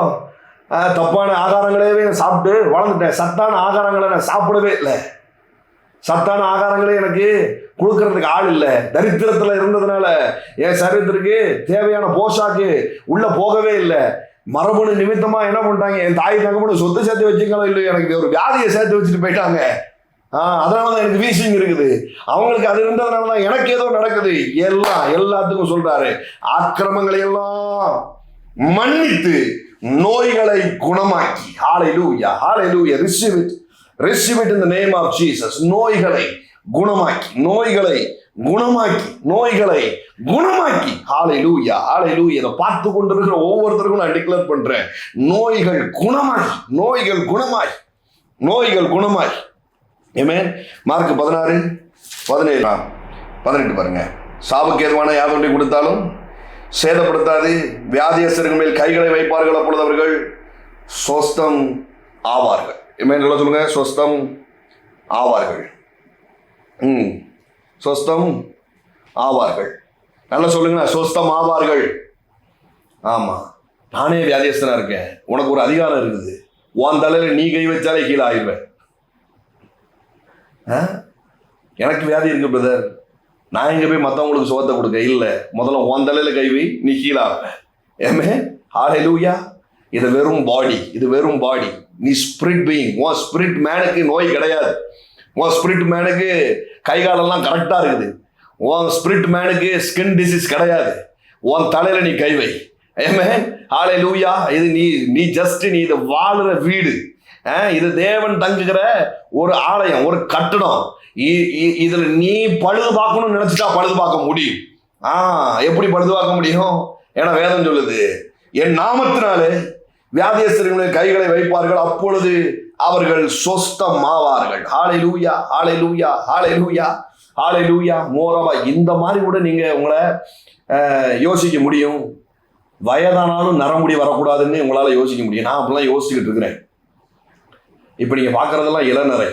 தப்பான ஆகாரங்களே சாப்பிட்டு வளர்ந்துட்டேன். சத்தான ஆகாரங்களை நான் சாப்பிடவே இல்லை. சத்தான ஆகாரங்களே எனக்கு கொடுக்கறதுக்கு ஆள் இல்லை. தரித்திரத்தில் இருந்ததுனால என் சரீரத்திற்கு தேவையான போஷாக்கு உள்ள போகவே இல்லை. மரபணு நிமித்தமா என்ன பண்ணிட்டாங்க, என் தாய் தகப்பனு சொத்து சேர்த்து வச்சுங்களோ இல்லை, எனக்கு ஒரு வியாதியை சேர்த்து வச்சுட்டு போயிட்டாங்க. அதனாலதான் எனக்கு வீசிங் இருக்குது. அவங்களுக்கு அது இருந்ததுனாலதான் எனக்கு ஏதோ நடக்குது. எல்லாத்துக்கும் சொல்றாரு, ஆக்கிரமங்களை எல்லாம் மன்னித்து நோய்களை குணமாக்கி. ஹல்லேலூயா, ஹல்லேலூயா. Receive it in the name of Jesus. நோய்களை குணமாக்கி, நோய்களை குணமாக்கி, நோய்களை குணமாக்கி. ஹல்லேலூயா, ஹல்லேலூயா. இதை பார்த்து கொண்டிருக்கிற ஒவ்வொருத்தருக்கும் நான் டிக்ளேர் பண்றேன், நோய்கள் குணமாய், நோய்கள் குணமாய், நோய்கள் குணமாய். ஆமென். மார்க் 16:17 பாருங்க. சாவுக்கு ஏதுவான யாதொன்றை கொடுத்தாலும் சேதப்படுத்தாது, வியாதியஸ்தர்கள் மேல் கைகளை வைப்பார்கள், அப்பொழுது அவர்கள் சொஸ்தம் ஆவார்கள். என்ன சொல்லுங்க? சொஸ்தம் ஆவார்கள். சொஸ்தம் ஆவார்கள். நல்லா சொல்லுங்க, சொஸ்தம் ஆவார்கள். ஆமா, நானே வியாதியஸ்தனா இருக்கேன், உனக்கு ஒரு அதிகாரம் இருக்குது. உன் தலையில நீ கை வச்சாலே கீழே ஆயிடுவேன். எனக்கு வியாதி இருக்கு பிரதர், நான் எங்க போய் மற்றவங்களுக்கு சுகத்தை கொடுக்க இல்லை. முதல்ல உன் தலையில கை வை, நீ கீழே ஆவேன். ஆமென், ஹல்லேலூயா. இது வெறும் பாடி, இது வெறும் பாடி. நீ ஸ்பிரிட் பீயிங். உன் ஸ்பிரிட் மேனுக்கு நோய் கிடையாது. உன் ஸ்பிரிட் மேனுக்கு கை காலெல்லாம் கரெக்டா இருக்குது. உன் ஸ்பிரிட் மேனுக்கு ஸ்கின் டிசீஸ் கிடையாது. உன் தலையில நீ கை வை. ஆமென், ஹல்லேலூயா. இது நீ ஜஸ்ட் நீ இது வாழுற வீடு. இது தேவன் தங்குகிற ஒரு ஆலயம், ஒரு கட்டடம். இதுல நீ பழுது பார்க்கணும்னு நினைச்சிட்டா பழுது பார்க்க முடியும். எப்படி பழுது பார்க்க முடியும்? ஏன்னா வேதம் சொல்லுது, என் நாமத்தினாலே வியாதியஸ்தர்களின் கைகளை வைப்பார்கள், அப்பொழுது அவர்கள் சொஸ்தமாவார்கள். ஹல்லேலூயா, ஹல்லேலூயா, ஹல்லேலூயா, ஹல்லேலூயா. மோரவா, இந்த மாதிரி கூட நீங்க உங்களை யோசிக்க முடியும். வயதானாலும் நரமுடி வரக்கூடாதுன்னு உங்களால யோசிக்க முடியும். நான் அப்படிலாம் யோசிச்சுக்கிட்டு இருக்கிறேன். இப்ப நீங்க பாக்குறதெல்லாம் இளநரை.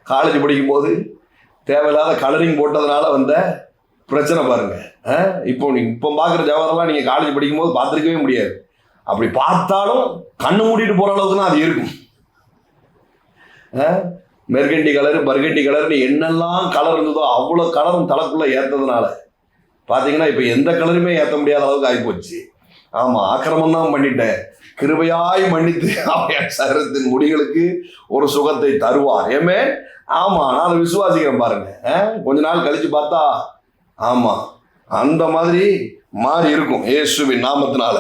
காலேஜ் படிக்கும் போது தேவையில்லாத கலரிங் போட்டதுனால வந்த பிரச்சனை பாருங்க. இப்போ பாக்குற ஜவஹர்லாம் நீங்க காலேஜ் படிக்கும் போது பார்த்துருக்கவே முடியாது. அப்படி பார்த்தாலும் கண்ணு மூடிட்டு போற அளவுக்கு தான் அது இருக்கும். மெர்கண்டி கலரு பர்கண்டி கலர்னு என்னெல்லாம் கலர் இருந்ததோ அவ்வளோ கலரும் தலைக்குள்ளே ஏற்றதுனால பார்த்தீங்கன்னா இப்போ எந்த கலருமே ஏற்ற முடியாத அளவுக்கு ஆகிப்போச்சு. ஆமாம், ஆக்கிரமம் தான் பண்ணிட்டேன், கிருபையாய் மன்னித்து அவன் சரீரத்தின் முடிகளுக்கு ஒரு சுகத்தை தருவார். ஏமே, ஆமாம், நான் விசுவாசிக்கிறேன் பாருங்க. கொஞ்ச நாள் கழிச்சு பார்த்தா ஆமாம் அந்த மாதிரி மாறி இருக்கும் இயேசுவின் நாமத்தினால.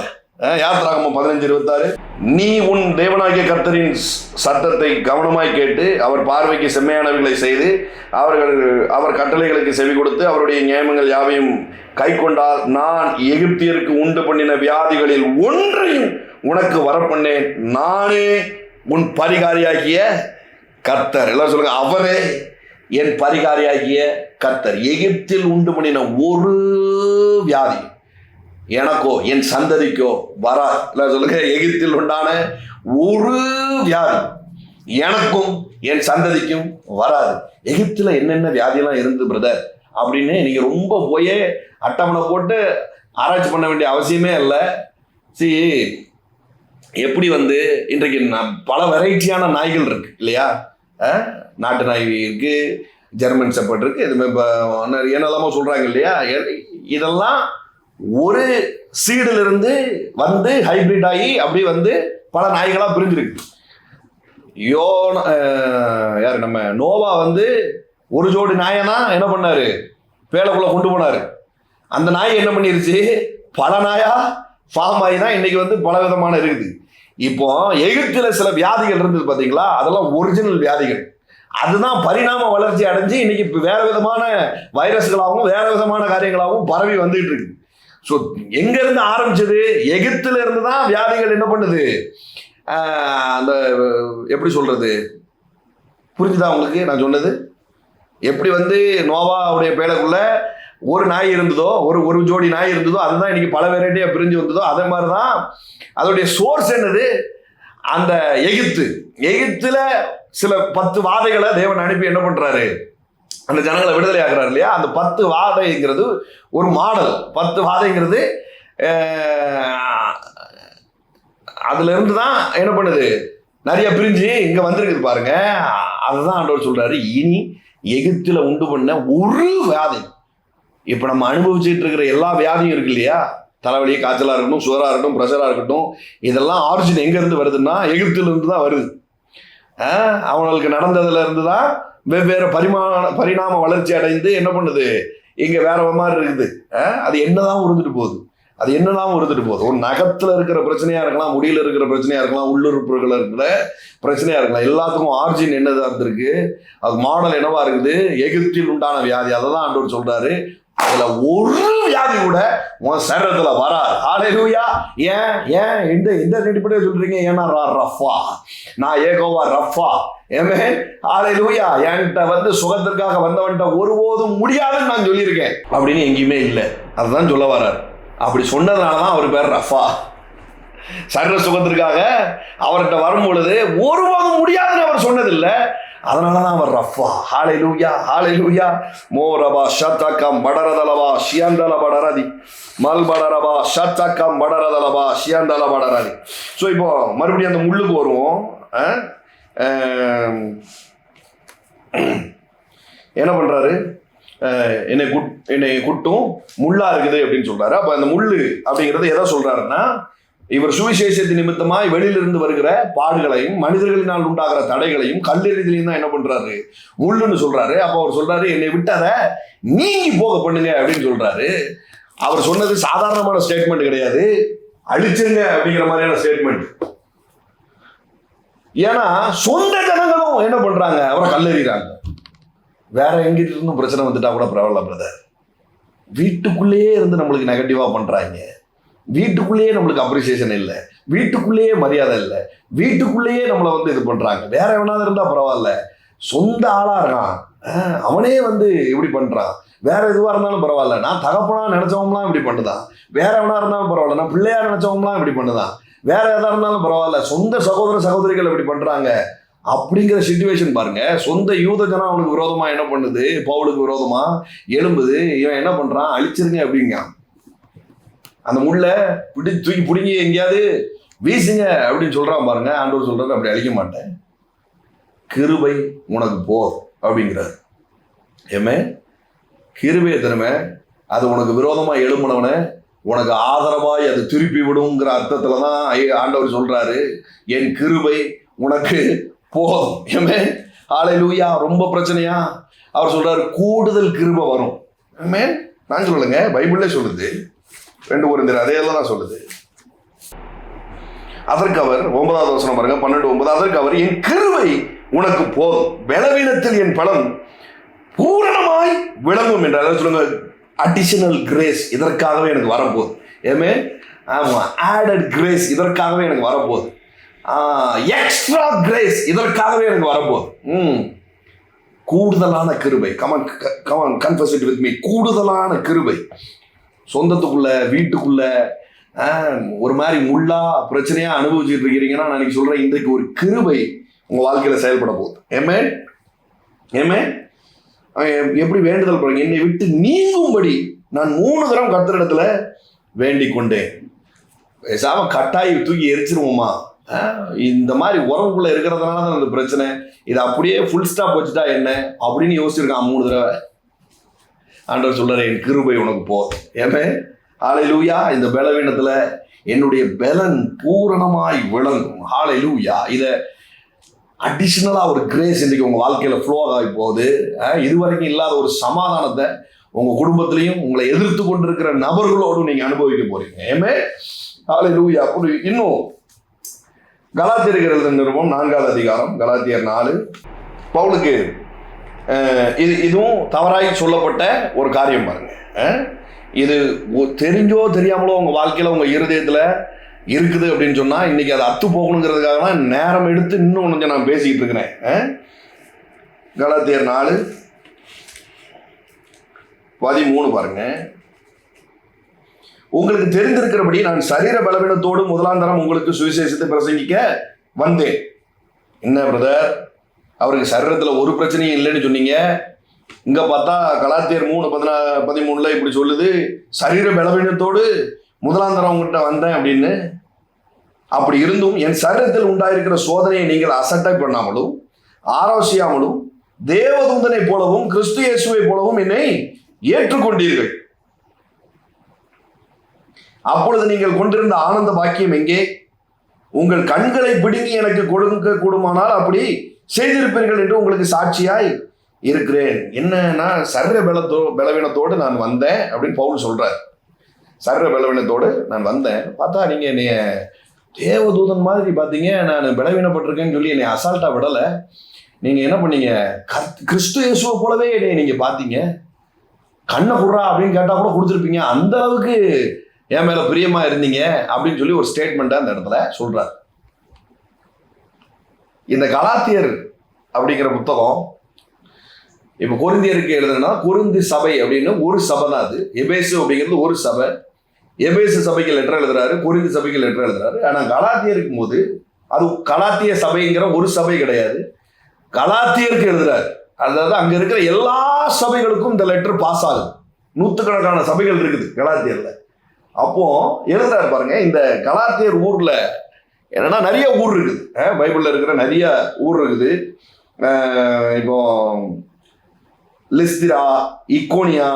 யாத்திராகமம் 15:26, நீ உன் தேவனாகிய கர்த்தரின் சத்தத்தை கவனமாய் கேட்டு அவர் பார்வைக்கு செம்மையானவைகளை செய்து அவர் கட்டளைகளுக்கு செவி கொடுத்து அவருடைய நியமங்கள் யாவையும் கை கொண்டால் நான் எகிப்தியருக்கு உண்டு பண்ணின வியாதிகளில் ஒன்றையும் உனக்கு வரப்பண்ணேன், நானே உன் பரிகாரியாகிய கர்த்தர். எல்லாரும் சொல்லுங்க, அவரே என் பரிகாரியாகிய கர்த்தர். எகிப்தில் உண்டு பண்ணின ஒரு வியாதி எனக்கோ என் சந்ததிக்கோ வராது. இல்லை சொல்லுங்க, எகிப்தில் உண்டான ஒரு வியாதி எனக்கும் என் சந்ததிக்கும் வராது. எகிப்தில் என்னென்ன வியாதியெல்லாம் இருந்து பிரதர் அப்படின்னு நீங்கள் ரொம்ப போய் அட்டவணை போட்டு ஆராய்ச்சி பண்ண வேண்டிய அவசியமே இல்லை. எப்படி இன்றைக்கு பல வெரைட்டியான நாய்கள் இருக்கு இல்லையா? நாட்டு நாய் இருக்கு, ஜெர்மன் ஷெப்பர்ட் இருக்கு, இதுமாதிரி இப்போ என்னெல்லாமோ சொல்கிறாங்க இல்லையா? இதெல்லாம் ஒரு சீடிலிருந்து ஹைபிரிட் ஆகி அப்படி பல நாய்களாக பிரிஞ்சிருக்கு. யார் நம்ம நோவா ஒரு ஜோடி நாயனா என்ன பண்ணாரு, பேழைக்குள்ள கொண்டு போனாரு. அந்த நாய் என்ன பண்ணிருச்சு, பல நாயா ஃபார்ம் ஆகி தான் இன்னைக்கு பல விதமான இருக்குது. இப்போ எகிப்தில சில வியாதிகள் இருந்தது பார்த்தீங்களா, அதெல்லாம் ஒரிஜினல் வியாதிகள். அதுதான் பரிணாம வளர்ச்சி அடைஞ்சு இன்னைக்கு வேற விதமான வைரஸ்களாகவும் வேற விதமான காரியங்களாகவும் பரவி வந்துட்டு இருக்கு. ஸோ எங்கேருந்து ஆரம்பிச்சது? எகிப்தில் இருந்து தான் வியாதிகள் என்ன பண்ணுது, அந்த எப்படி சொல்றது, புரிஞ்சுதா உங்களுக்கு நான் சொன்னது? எப்படி நோவாவுடைய பேழைக்குள்ள ஒரு நாய் இருந்ததோ, ஒரு ஜோடி நாய் இருந்ததோ, அதுதான் இன்னைக்கு பல வெரைட்டியாக பிரிஞ்சு வந்ததோ, அதே மாதிரி தான் அதோடைய சோர்ஸ் என்னது, அந்த எகிப்துல சில 10 வாதைகளை தேவன் அனுப்பி என்ன பண்றாரு, அந்த ஜனங்களை விடுதலை ஆகிறார் இல்லையா? அந்த 10 வாதைங்கிறது ஒரு மாடல். 10 வாதைங்கிறது அதுல இருந்து தான் என்ன பண்ணுது, நிறைய பிரிஞ்சு இங்க வந்திருக்குது பாருங்க. அதுதான் ஆண்டவர் சொல்றாரு, இனி எகிப்துல உண்டு பண்ண ஒரு வியாதி, இப்ப நம்ம அனுபவிச்சுட்டு இருக்கிற எல்லா வியாதியும் இருக்கு இல்லையா, தலைவலி, காய்ச்சலா இருக்கட்டும், சுகரா இருக்கட்டும், ப்ரெஷரா இருக்கட்டும், இதெல்லாம் ஆரிஜின் எங்க இருந்து வருதுன்னா எகிப்துல இருந்து தான் வருது. அவங்களுக்கு நடந்ததுல இருந்து தான் வெவ்வேறு பரிணாம வளர்ச்சி அடைந்து என்ன பண்ணுது, இங்க வேற மாதிரி இருக்குது. அது என்னதான் உருந்துட்டு போகுது, ஒரு நகத்துல இருக்கிற பிரச்சனையா இருக்கலாம், முடியல இருக்கிற பிரச்சனையா இருக்கலாம், உள்ளுறுப்புகள் இருக்கிற பிரச்சனையா இருக்கலாம், எல்லாத்துக்கும் ஆரிஜின் என்னதான் இருந்திருக்கு, அது மாடல் என்னவா இருக்குது, எகிப்தில் உண்டான வியாதி. அதை தான் ஆண்டவர் சொல்றாரு, அதுல ஒரு வியாதி கூட உன் சரீரத்துல வராது. ஹல்லேலூயா. ஏன் இந்த அடிப்படையை சொல்றீங்க? ஏன்னா ரஃபா, நான் யெகோவா ரஃபா. ஆமென். ஹல்லேலூயா. என்கிட்ட சுகத்திற்காக வந்தவன்ட்ட ஒருபோதும் முடியாதுன்னு நான் சொல்லியிருக்கேன் அப்படின்னு எங்கேயுமே இல்லை. அதுதான் சொல்ல வர்றார். அப்படி சொன்னதுனாலதான் அவர் பேர் ரஃபா. சரீர சுகத்திற்காக அவர்கிட்ட வரும் பொழுது ஒருபோதும் முடியாதுன்னு அவர் சொன்னதில்லை, அதனாலதான் அவர் ரஃபா. ஹல்லேலூயா, ஹல்லேலூயா. மோரபா ஷத்தகம் படரதலவா ஷியந்தல படரதி மல்படரபா ஷத்தகம் படரதலவா ஷியந்தல படரதி. ஸோ இப்போ மறுபடியும் அந்த முள்ளுக்கு வருவோம். என்ன பண்றாரு, என்னை குட்டும் முள்ளா இருக்குது அப்படின்னு சொல்றாரு. அப்ப அந்த முள்ளு அப்படிங்கிறது எதை சொல்றாருன்னா, இவர் சுவிசேஷத்தின் நிமித்தமாய் வெளியிலிருந்து வருகிற பாடுகளையும் மனிதர்களினால் உண்டாகிற தடைகளையும் கல்லெறிதலையும் தான் என்ன பண்றாரு, முள்ளுன்னு சொல்றாரு. அப்ப அவர் சொல்றாரு, என்னை விட்டாத நீங்கி போக பண்ணுங்க அப்படின்னு சொல்றாரு. அவர் சொன்னது சாதாரணமான ஸ்டேட்மெண்ட் கிடையாது, அழிச்சிருங்க அப்படிங்கிற மாதிரியான ஸ்டேட்மெண்ட். ஏன்னா சொந்த ஜனங்களும் என்ன பண்றாங்க, அவரை கல்லெறிகிறாங்க. வேற எங்கிட்ட இருந்தும் பிரச்சனை வந்துட்டா கூட பரவாயில்ல பிரதர், வீட்டுக்குள்ளேயே இருந்து நம்மளுக்கு நெகட்டிவா பண்றாங்க, வீட்டுக்குள்ளேயே நம்மளுக்கு அப்ரிசியேஷன் இல்லை, வீட்டுக்குள்ளேயே மரியாதை இல்லை, வீட்டுக்குள்ளேயே நம்மளை இது பண்றாங்க. வேற எவனாவது இருந்தா பரவாயில்ல, சொந்த ஆளா இருக்கான் அவனே இப்படி பண்றான். வேற எதுவா இருந்தாலும் பரவாயில்ல, நான் தகப்பனா நினைச்சவங்களாம் இப்படி பண்ணுதான். வேற எவனா இருந்தாலும் பரவாயில்ல, நான் பிள்ளையா நினைச்சவங்களாம் இப்படி பண்ணுதான். வேற எதா இருந்தாலும் பரவாயில்ல, சொந்த சகோதர சகோதரிகள் இப்படி பண்றாங்க அப்படிங்கிற சிச்சுவேஷன் பாருங்க. சொந்த யூத ஜனம் அவனுக்கு விரோதமா என்ன பண்ணுது, பவுலுக்கு விரோதமா எழும்புது. இவன் என்ன பண்றான், அழிச்சிருங்க அப்படிங்க. அந்த முள்ள தூக்கி பிடிங்கி எங்கேயாவது வீசுங்க அப்படின்னு சொல்றான் பாருங்க. ஆண்டவர் சொல்றாரு, அப்படி அழிக்க மாட்டேன். கிருபை உனக்கு போதும் அப்படிங்கிறார். ஏமே கிருபை திறமை அது உனக்கு விரோதமா எழும்பினவனை உனக்கு ஆதரவாய் அது திருப்பி விடுங்கிற அர்த்தத்துல தான் ஆண்டவர் சொல்றாரு, என் கிருபை உனக்கு போதும். ஏமே ஹல்லேலூயா. ரொம்ப பிரச்சனையா? அவர் சொல்றாரு கூடுதல் கிருபை வரும். ஏமே நான் சொல்லுங்க, பைபிள்ல சொல்லுது, 2 கொரிந்தியர் அதையெல்லாம் தான் சொல்லுது. அதற்கு அவர் 9வது வசனம் பாருங்க, 12:9. அதற்கு அவர் என் கிருபை உனக்கு போதும், பலவீனத்தில் என் பலம் பூரணமாய் விளங்கும் என்றார். சொல்லுங்க, அடிஷனல் கிரேஸ் இதற்காகவே எனக்கு வரப்போகுது. ஏமே ஆமா, ஆடட் கிரேஸ் இதற்காகவே எனக்கு வரப்போகுது. எக்ஸ்ட்ரா கிரேஸ் இதற்காகவே எனக்கு வரப்போகுது. கூடுதலான கிருபை. Come on confuse it with me. கூடுதலான கிருபை. சொந்தத்துக்குள்ள வீட்டுக்குள்ள ஒரு மாதிரி முள்ளா பிரச்சனையா அனுபவிச்சுட்டு இருக்கிறீங்கன்னா நான் இன்னைக்கு சொல்றேன், இன்றைக்கு ஒரு கிருபை உங்க வாழ்க்கையில செயல்பட போகுது. ஏமே ஏமே எப்படி வேண்டுதல் பாருங்க, என்னை விட்டு நீங்கும்படி நான் 3 தரம் கர்த்தரிடத்துல வேண்டிக் கொண்டேன். பேசாம கட்டாயி தூக்கி எரிச்சிருவோமா? இந்த மாதிரி உறவுக்குள்ள இருக்கிறதுனால தான் அந்த பிரச்சனை. இது அப்படியே ஃபுல் ஸ்டாப் வச்சுட்டா என்ன அப்படின்னு யோசிச்சிருக்கான் 3 தடவை. ஆண்டவர் சொல்றாரு, என் கிருபை உனக்கு போதும். ஏமே ஹல்லேலூயா. இந்த பலவீனத்துல என்னுடைய பலன் பூரணமாய் விளங்கும். ஹல்லேலூயா. இத அடிஷனலா ஒரு கிரேஸ் இன்னைக்கு உங்க வாழ்க்கையில ஃப்ளோ ஆகி போகுது. இதுவரைக்கும் இல்லாத ஒரு சமாதானத்தை உங்க குடும்பத்திலையும் உங்களை எதிர்த்து கொண்டிருக்கிற நபர்களோடும் நீங்க அனுபவிக்க போறீங்க. ஏமே ஹல்லேலூயா. இன்னும் கலாத்தியர் எழுதின நிருபம் 4வது அதிகாரம், கலாத்தியர் 4. பவுலுக்கு இதுவும் தவறாய் சொல்லப்பட்ட ஒரு காரியம் பாருங்க. இது தெரிஞ்சோ தெரியாமலோ உங்க வாழ்க்கையில உங்க இருதயத்துல இருக்குது அப்படின்னு சொன்னா இன்னைக்கு அதை அத்து போகணுங்கிறதுக்காக தான் நேரம் எடுத்து இன்னும் கொஞ்சம் நான் பேசிக்கிட்டு இருக்கிறேன். கலாத்தியர் 4:13 பாருங்க. உங்களுக்கு தெரிந்திருக்கிறபடி நான் சரீர பலவீனத்தோடு 1ஆம் தரம் உங்களுக்கு சுவிசேஷத்தை பிரசங்கிக்க வந்தேன். என்ன பிரதர், அவருக்கு சரீரத்தில் ஒரு பிரச்சனையும் இல்லைன்னு சொன்னீங்க. இங்க பார்த்தா கலாத்தியர் 3:13 இப்படி சொல்லுது, சரீர பலவீனத்தோடு 1ஆம் தரம் உங்ககிட்ட வந்தேன் அப்படின்னு. அப்படி இருந்தும் என் சரீரத்தில் உண்டாயிருக்கிற சோதனையை நீங்கள் அசட்டை பண்ணாமலும் ஆரோசியாமலும் தேவதூதனை போலவும் கிறிஸ்து இயேசுவை போலவும் என்னை ஏற்றுக்கொண்டீர்கள். அப்பொழுது நீங்கள் கொண்டிருந்த ஆனந்த பாக்கியம் எங்கே? உங்கள் கண்களை பிடுங்கி எனக்கு கொடுக்க கூடுமானால் அப்படி செய்திருப்பீர்கள் என்று உங்களுக்கு சாட்சியாய் இருக்கிறேன். என்னன்னா சரீர பலவீனத்தோடு நான் வந்தேன் அப்படின்னு பவுல் சொல்றார். சரீர பலவீனத்தோடு நான் வந்தேன். பார்த்தா நீங்க என்னைய தேவதூதன் மாதிரி பார்த்தீங்க, நான் பலவீனப்பட்டிருக்கேன்னு சொல்லி என்னை அசால்ட்டா விடலை. நீங்க என்ன பண்ணீங்க, கிறிஸ்து இயேசுவை போலவே என்னை நீங்க பார்த்தீங்க. கண்ணை குடுறா அப்படின்னு கேட்டா கூட கொடுத்துருப்பீங்க. அந்த அளவுக்கு என் மேல பிரியமா இருந்தீங்க அப்படின்னு சொல்லி ஒரு ஸ்டேட்மெண்ட் அந்த இடத்துல சொல்றாரு. இந்த கலாத்தியர் அப்படிங்கிற புத்தகம் இப்ப கொரிந்தியருக்கு எழுதுனா கொரிந்தி சபை அப்படின்னு ஒரு சபை தான் அது. எபேசு அப்படிங்கிறது ஒரு சபை. எபேசு சபைக்கு லெட்டர் எழுதுறாரு, கொரிந்தி சபைக்கு லெட்டர் எழுதுறாரு. ஆனா கலாத்தியருக்கும் போது அது கலாத்திய சபைங்கிற ஒரு சபை கிடையாது, கலாத்தியருக்கு எழுதுறாரு. அதாவது அங்க இருக்கிற எல்லா சபைகளுக்கும் இந்த லெட்டர் பாஸ் ஆகுது. 100கணக்கான சபைகள் இருக்குது கலாத்தியர்ல. அப்போ எழுதுறாரு பாருங்க. இந்த கலாத்தியர் ஊர்ல என்னன்னா நிறைய ஊர் இருக்குது, பைபிள்ல இருக்கிற நிறைய ஊர் இருக்குது. இப்போ லிஸ்திரா, இக்கோனியா,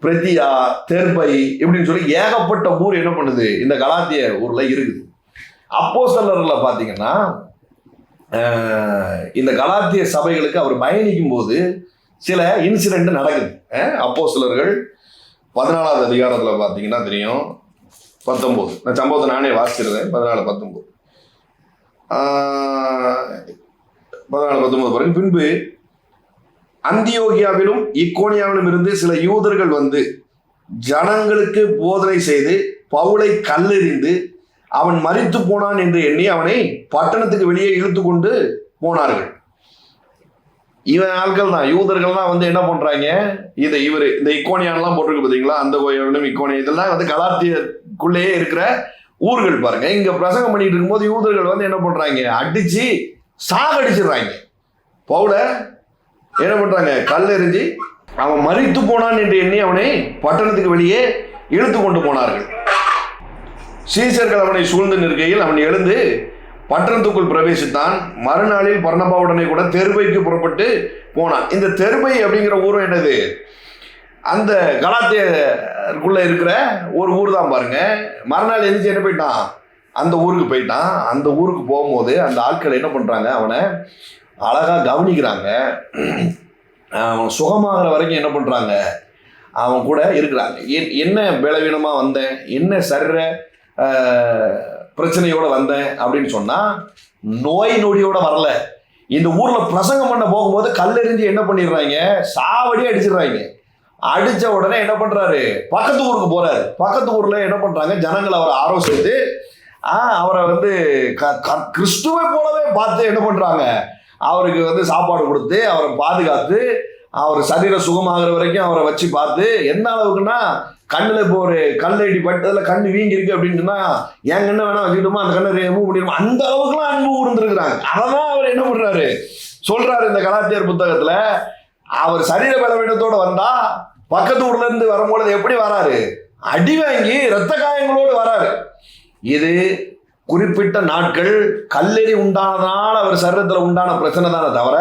பிரதியா, தெர்பை இப்படின்னு சொல்லி ஏகப்பட்ட ஊர் என்ன பண்ணுது இந்த கலாத்திய ஊர்ல இருக்குது. அப்போஸ்தலர்ல பாத்தீங்கன்னா இந்த கலாத்திய சபைகளுக்கு அவர் பயணிக்கும் போது சில இன்சிடென்ட் நடக்குது. அப்போஸ்தலர்கள் 14வது அதிகாரத்துல பாத்தீங்கன்னா தெரியும், 19. நான் சம்பவத்தை நானே வாசிச்சிருந்தேன். 14-19 பாருங்க. பின்பு அந்தியோகியாவிலும் இக்கோனியாவிலும் இருந்து சில யூதர்கள் வந்து ஜனங்களுக்கு போதனை செய்து பவுலை கல்லெறிந்து அவன் மரித்து போனான் என்று எண்ணி அவனை பட்டணத்துக்கு வெளியே இழுத்து கொண்டு போனார்கள். இவன் ஆட்கள் தான், யூதர்கள் தான் வந்து என்ன பண்றாங்க, இவர் இந்த இக்கோனியான்லாம் போட்டிருக்கு பார்த்தீங்களா, அந்த கோயிலும் இக்கோனியா இதெல்லாம் வந்து கலாத்தியக்குள்ளேயே இருக்கிற ஊர்கள் பாருங்க. இங்க பிரசங்கம் பண்ணிட்டு இருக்கும்போது யூதர்கள் வந்து என்ன பண்றாங்க, அடிச்சு சாகடிச்சிடுறாங்க. பவுலை என்ன பண்றாங்க, கல்லெறிஞ்சு அவன் மரித்து போனான் என்று எண்ணி அவனை பட்டணத்துக்கு வெளியே இழுத்து கொண்டு போனார்கள். சீசர்கள் அவனை சூழ்ந்து நிற்கையில் அவன் எழுந்து பட்டணத்துக்குள் பிரவேசித்தான். மறுநாளில் பர்னபாவுடனே கூட தெர்பைக்கு புறப்பட்டு போனான். இந்த தெர்பை அப்படிங்கிற ஊரும் என்னது? அந்த கலாத்தியருக்குள்ள இருக்கிற ஒரு ஊர் தான் பாருங்க. மறுநாள் எழுந்து என்ன போயிட்டான்? அந்த ஊருக்கு போயிட்டான். அந்த ஊருக்கு போகும்போது அந்த ஆட்கள் என்ன பண்றாங்க, அவனை அழகா கவனிக்கிறாங்க. அவன் சுகமாகிற வரைக்கும் என்ன பண்றாங்க, அவன் கூட இருக்கிறாங்க. என்ன பலவீனமா வந்தேன், என்ன சர்ற பிரச்சனையோட வந்தேன் அப்படின்னு சொன்னா, நோய் நொடியோட வரல. இந்த ஊர்ல பிரசங்கம் பண்ண போகும்போது கல்லெறிஞ்சு என்ன பண்ணிடுறாங்க, சாவடி அடிச்சிடுறாங்க. அடிச்ச உடனே என்ன பண்றாரு, பக்கத்து ஊருக்கு போறாரு. பக்கத்து ஊர்ல என்ன பண்றாங்க, ஜனங்களை அவரை ஆலோசித்து அவரை கிறிஸ்துவை போலவே பார்த்து என்ன பண்றாங்க, அவருக்கு சாப்பாடு கொடுத்து அவரை பாதுகாத்து அவர் சரீர சுகமாகிற வரைக்கும் அவரை வச்சு பார்த்து, என்ன அளவுக்குன்னா கண்ணில் இப்போ ஒரு கல்லடி பட்டதுல கண்ணு வீங்கி இருக்கு அப்படின்ட்டுனா என் கண்ணை வேணா வச்சுக்கிட்டோமா, அந்த கண்ணை ரிமூவ் பண்ணிடுமா, அந்த அளவுக்குலாம் அன்பு கூர்ந்துருக்குறாங்க. அதான் அவர் என்ன பண்றாரு சொல்றாரு இந்த கலாத்தியர் புத்தகத்துல, அவர் சரீர பலவீனத்தோட வந்தா பக்கத்து ஊர்ல இருந்து வரும்பொழுது எப்படி வராரு, அடி வாங்கி ரத்த காயங்களோடு வராரு. இது குறிப்பிட்ட நாட்கள் கல்லெறி உண்டானதுனால அவர் சரீரத்துல உண்டான பிரச்சனை தானே தவிர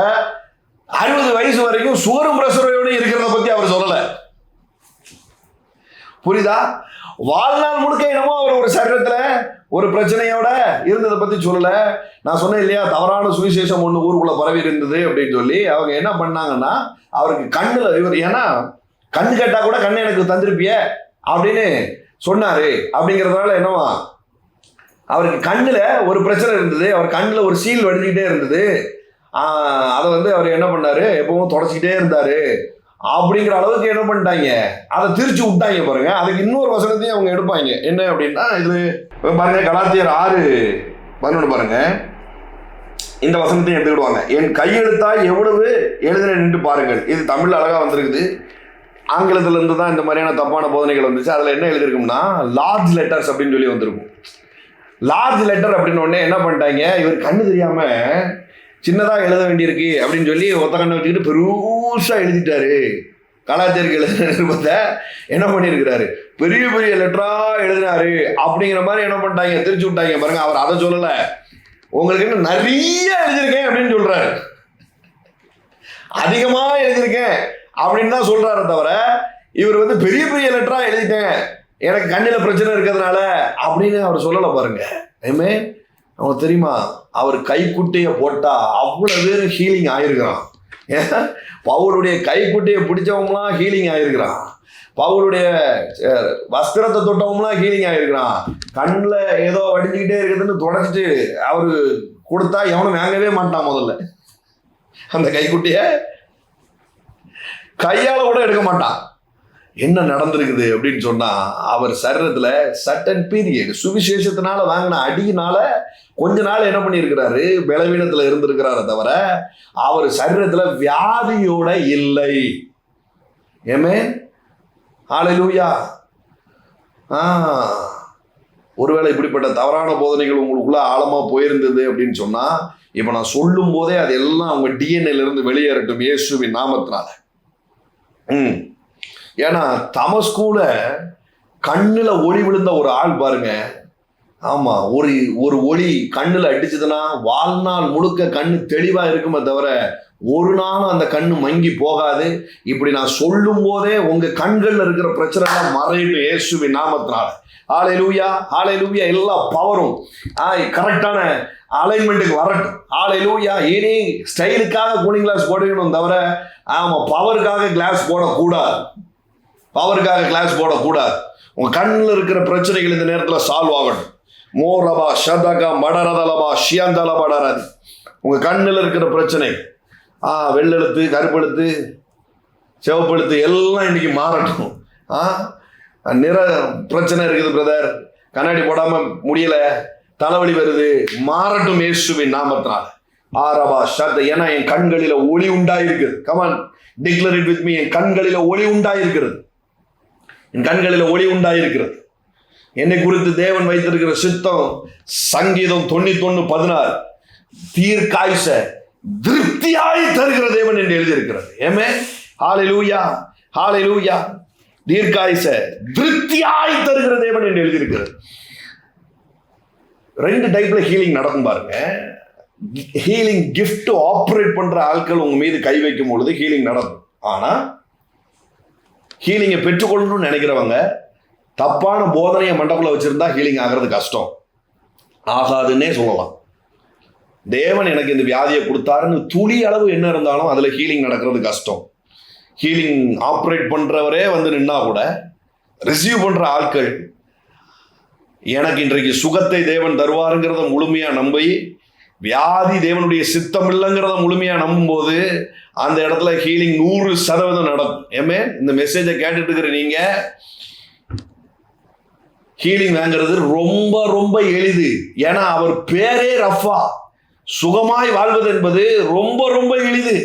60 வயசு வரைக்கும் சுகரும் பிரசரோட இருக்கிறத பத்தி அவர் சொல்லல. புரியுதா? வாழ்நாள் முழுக்க என்னமோ அவர் ஒரு சரீரத்துல ஒரு பிரச்சனையோட இருந்ததை பத்தி சொல்லல. நான் சொன்னேன் இல்லையா, தவறான சுவிசேஷம் ஒண்ணு ஊருக்குள்ள பரவி இருந்தது அப்படின்னு சொல்லி அவங்க என்ன பண்ணாங்கன்னா, அவருக்கு கண்ணுல இவர் ஏன்னா கண்ணு கேட்டா கூட கண்ணு எனக்கு தந்திருப்பிய அப்படின்னு சொன்னாரு. அப்படிங்கிறதுனால என்னவா, அவருக்கு கண்ணுல ஒரு பிரச்சனை இருந்தது, அவர் கண்ணுல ஒரு சீல் வடிஞ்சுக்கிட்டே இருந்தது. அதை அவர் என்ன பண்ணாரு, எப்பவும் தொடச்சிக்கிட்டே இருந்தாரு. அப்படிங்கிற அளவுக்கு என்ன பண்ணிட்டாங்க, அதை திரிச்சு விட்டாங்க பாருங்க. அதுக்கு இன்னொரு வசனத்தையும் அவங்க எடுப்பாங்க. என்ன அப்படின்னா, இது பாருங்க கலாத்தியர் 6:11 பாருங்க, இந்த வசனத்தையும் எடுத்துக்கிடுவாங்க. என் கையெழுத்தாய் எவ்வளவு எழுதின நின்று பாருங்கள். இது தமிழ்ல அழகா வந்திருக்குது. ஆங்கிலத்துல இருந்து தான் இந்த மாதிரியான தப்பான போதனைகள் வந்துச்சு. அதுல என்ன எழுதிருக்கும்னா, லார்ஜ் லெட்டர்ஸ் அப்படின்னு சொல்லி வந்திருக்கும். லார்ஜ் லெட்டர் அப்படின்னு உடனே என்ன பண்ணிட்டாங்க, இவர் கண்ணு தெரியாம சின்னதா எழுத வேண்டியிருக்கு அப்படின்னு சொல்லி ஒத்த கண்ணை வச்சுக்கிட்டு பெருசா எழுதிட்டாரு. கலாச்சாரிக்கு எழுதின நிருபத்தை என்ன பண்ணியிருக்கிறாரு, பெரிய பெரிய லெட்டரா எழுதினாரு அப்படிங்கிற மாதிரி என்ன பண்ணிட்டாங்க, திருச்சி விட்டாங்க பாருங்க. அவர் அதை சொல்லல, உங்களுக்கு என்ன நிறைய எழுதியிருக்கேன் அப்படின்னு சொல்றாரு, அதிகமா எழுதியிருக்கேன் அப்படின்னு தான் சொல்றாரு தவிர, இவர் பெரிய பெரிய லெட்டரா எழுதிட்டேன் எனக்கு கண்ணில் பிரச்சனை இருக்கிறதுனால அப்படின்னு அவர் சொல்லலை பாருங்க. ஏமே அவங்களுக்கு தெரியுமா, அவர் கைக்குட்டையை போட்டா அவ்வளவு பேர் ஹீலிங் ஆயிருக்கிறான். பவுலுடைய கைக்குட்டையை பிடிச்சவங்களாம் ஹீலிங் ஆயிருக்கிறான். பவுலுடைய வஸ்திரத்தை தொட்டவங்களாம் ஹீலிங் ஆயிருக்கிறான். கண்ணில் ஏதோ வடிஞ்சுக்கிட்டே இருக்குதுன்னு தொடச்சிட்டு அவரு கொடுத்தா எவனும் வாங்கவே மாட்டான். முதல்ல அந்த கைக்குட்டைய கையால கூட எடுக்க மாட்டான். என்ன நடந்திருக்குது அப்படின்னு சொன்னா, அவர் சரீரத்துல சட்டன் பீரியட் சுவிசேஷத்தினால வாங்கின அடியினால கொஞ்ச நாள் என்ன பண்ணியிருக்கிறாரு, பலவீனத்துல இருந்திருக்கிறார தவிர அவர் சரீரத்துல வியாதியோட இல்லை. ஏமே ஹல்லேலூயா. ஒருவேளை இப்படிப்பட்ட தவறான போதனைகள் உங்களுக்குள்ள ஆழமா போயிருந்தது அப்படின்னு சொன்னா, இப்ப நான் சொல்லும் போதே அது எல்லாம் அவங்க டிஎன்ஏல இருந்து வெளியேறட்டும் இயேசுவின் நாமத்தினால. ஏன்னா தமஸ்குல கண்ணுல ஒளி விழுந்த ஒரு ஆள் பாருங்க. ஆமா, ஒரு ஒளி கண்ணுல அடிச்சதுன்னா வாழ்நாள் முழுக்க கண்ணு தெளிவா இருக்குமே தவிர ஒரு நாளும் அந்த கண்ணு மங்கி போகாது. இப்படி நான் சொல்லும் போதே உங்க கண்கள்ல இருக்கிற பிரச்சனை எல்லாம் மறையிட்டு இயேசுவின் நாமத்தினால. ஹல்லேலூயா ஹல்லேலூயா. எல்லா பவரும் கரெக்டான அலைன்மெண்ட்டுக்கு வரட்டும். ஹல்லேலூயா. இனி ஸ்டைலுக்காக கூலிங் கிளாஸ் போடணும் தவிர பவருக்காக கிளாஸ் போடக்கூடாது. பவருக்காக கிளாஸ் போடக்கூடாது. உங்க கண்ணில் இருக்கிற பிரச்சனைகள் இந்த நேரத்தில் சால்வ் ஆகணும். மோரபா ஷதகா மடரதலபா ஷியந்தலபடரது. உங்க கண்ணில் இருக்கிற பிரச்சனை வெள்ளெழுத்து, கருப்பெழுத்து, சிவப்பெழுத்து எல்லாம் இன்னைக்கு மாறட்டும். நிற பிரச்சனை இருக்குது பிரதர், கண்ணாடி போடாம முடியல, தலைவலி வருது, மாறட்டும் இயேசுவின் நாமத்தினால. ஆரபா ஷத. ஏன்னா என் கண்களில ஒளி உண்டாயிருக்குது. Come on declare it with me. என் கண்களில ஒளி உண்டாயிருக்கிறது. என் கண்களில் ஒளி உண்டாயிருக்கிறது. என்னை குறித்து தேவன் வைத்திருக்கிற சித்தம் சங்கீதம் 91:16 தீர்க்காயுச திருப்தியாய் தருகிற தேவன் என்று எழுதியிருக்கிறது. ஏமே ஹல்லேலூயா ஹல்லேலூயா. தீர்க்காயுச திருப்தியாய் தருகிற தேவன் என்று எழுதியிருக்கிறது. 2 டைப்ல ஹீலிங் நடக்கும் பாருங்க. ஹீலிங் கிஃப்ட் ஆப்ரேட் பண்ற ஆட்கள் உங்க மீது கை வைக்கும் பொழுது ஹீலிங் நடக்கும். ஆனா ஹீலிங்கை பெற்றுக்கொள்ளணும்னு நினைக்கிறவங்க தப்பான போதனையை மண்டபத்தில் வச்சிருந்தா ஹீலிங் ஆகிறது கஷ்டம், ஆகாதுன்னே சொல்லலாம். தேவன் எனக்கு இந்த வியாதியை கொடுத்தாருன்னு துளி அளவு என்ன இருந்தாலும் அதுல ஹீலிங் நடக்கிறது கஷ்டம். ஹீலிங் ஆப்ரேட் பண்றவரே நின்னா கூட ரிசீவ் பண்ற ஆட்கள் எனக்கு இன்றைக்கு சுகத்தை தேவன் தருவாருங்கிறத முழுமையா நம்பி, வியாதி தேவனுடைய சித்தம் இல்லைங்கிறத முழுமையா நம்பும் போது அந்த இடத்துல ஹீலிங் 100% நடக்கும். ஏமே இந்த மெசேஜை கேட்டுட்டு இருக்கிற நீங்க ஹீலிங் வாங்கிறது ரொம்ப ரொம்ப எளிது. ஏன்னா அவர் பேரே ரஃபா. சுகமாய் வாழ்வது என்பது ரொம்ப ரொம்ப எளிது,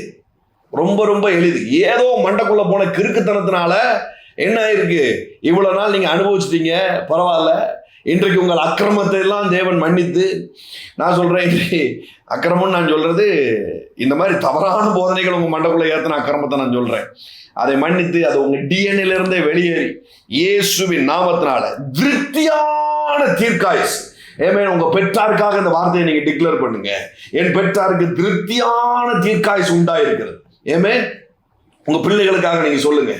ரொம்ப ரொம்ப எளிது. ஏதோ மண்டைக்குள்ள போன கிறுக்குத்தனத்தினால என்ன ஆயிருக்கு, இவ்வளவு நாள் நீங்க அனுபவிச்சிட்டீங்க, பரவாயில்ல. இன்றைக்கு உங்கள் அக்கிரமத்தை எல்லாம் தேவன் மன்னித்து, நான் சொல்றேன் அக்கிரமம் நான் சொல்றது இந்த மாதிரி தவறான போதனைகள் உங்க மண்டைக்குள்ள ஏத்தின அக்கிரமத்தை நான் சொல்றேன். அதை மன்னித்து அது உங்க டிஎன்ஏல இருந்தே வெளியேறி இயேசுவின் நாமத்தினால திருப்தியான தீர்க்காயுசு. ஏமே உங்க பெற்றாருக்காக இந்த வார்த்தையை நீங்க டிக்ளேர் பண்ணுங்க. என் பெற்றாருக்கு திருப்தியான தீர்க்காயுசு உண்டாயிருக்கிறது. ஏமே உங்க பிள்ளைகளுக்காக நீங்க சொல்லுங்க,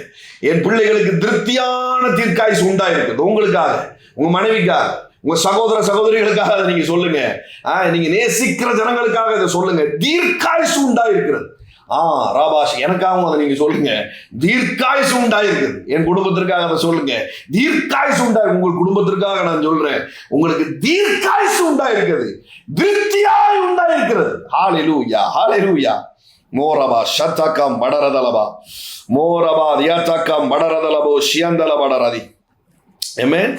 என் பிள்ளைகளுக்கு திருப்தியான தீர்க்காயுசு உண்டாயிருக்கிறது. உங்களுக்காக, உங்க மனைவிக்காக, உங்க சகோதர சகோதரிகளுக்காக அதை நீங்க சொல்லுங்க. நீங்க நேசிக்கிற ஜனங்களுக்காக இதை சொல்லுங்க. தீர்க்காயுசு உண்டாயிருக்கிறது. ராபாஷ் எனக்காகவும் அதை நீங்க சொல்லுங்க. தீர்க்காயுசு உண்டாயிருக்குது. என் குடும்பத்திற்காக அதை சொல்லுங்க. தீர்க்காயுசு உண்டாயிருக்கு. உங்கள் குடும்பத்திற்காக நான் சொல்றேன், உங்களுக்கு தீர்க்காயுசு உண்டாயிருக்கிறது, திருப்தியாய் உண்டாயிருக்கிறது. ஹல்லேலூயா, ஹல்லேலூயா. மோரபா ஷத்தகம் படரதலபா மோரபா ரியாத்தகம் படரதலபோ ஷியந்தல படரதி. ஆமென்.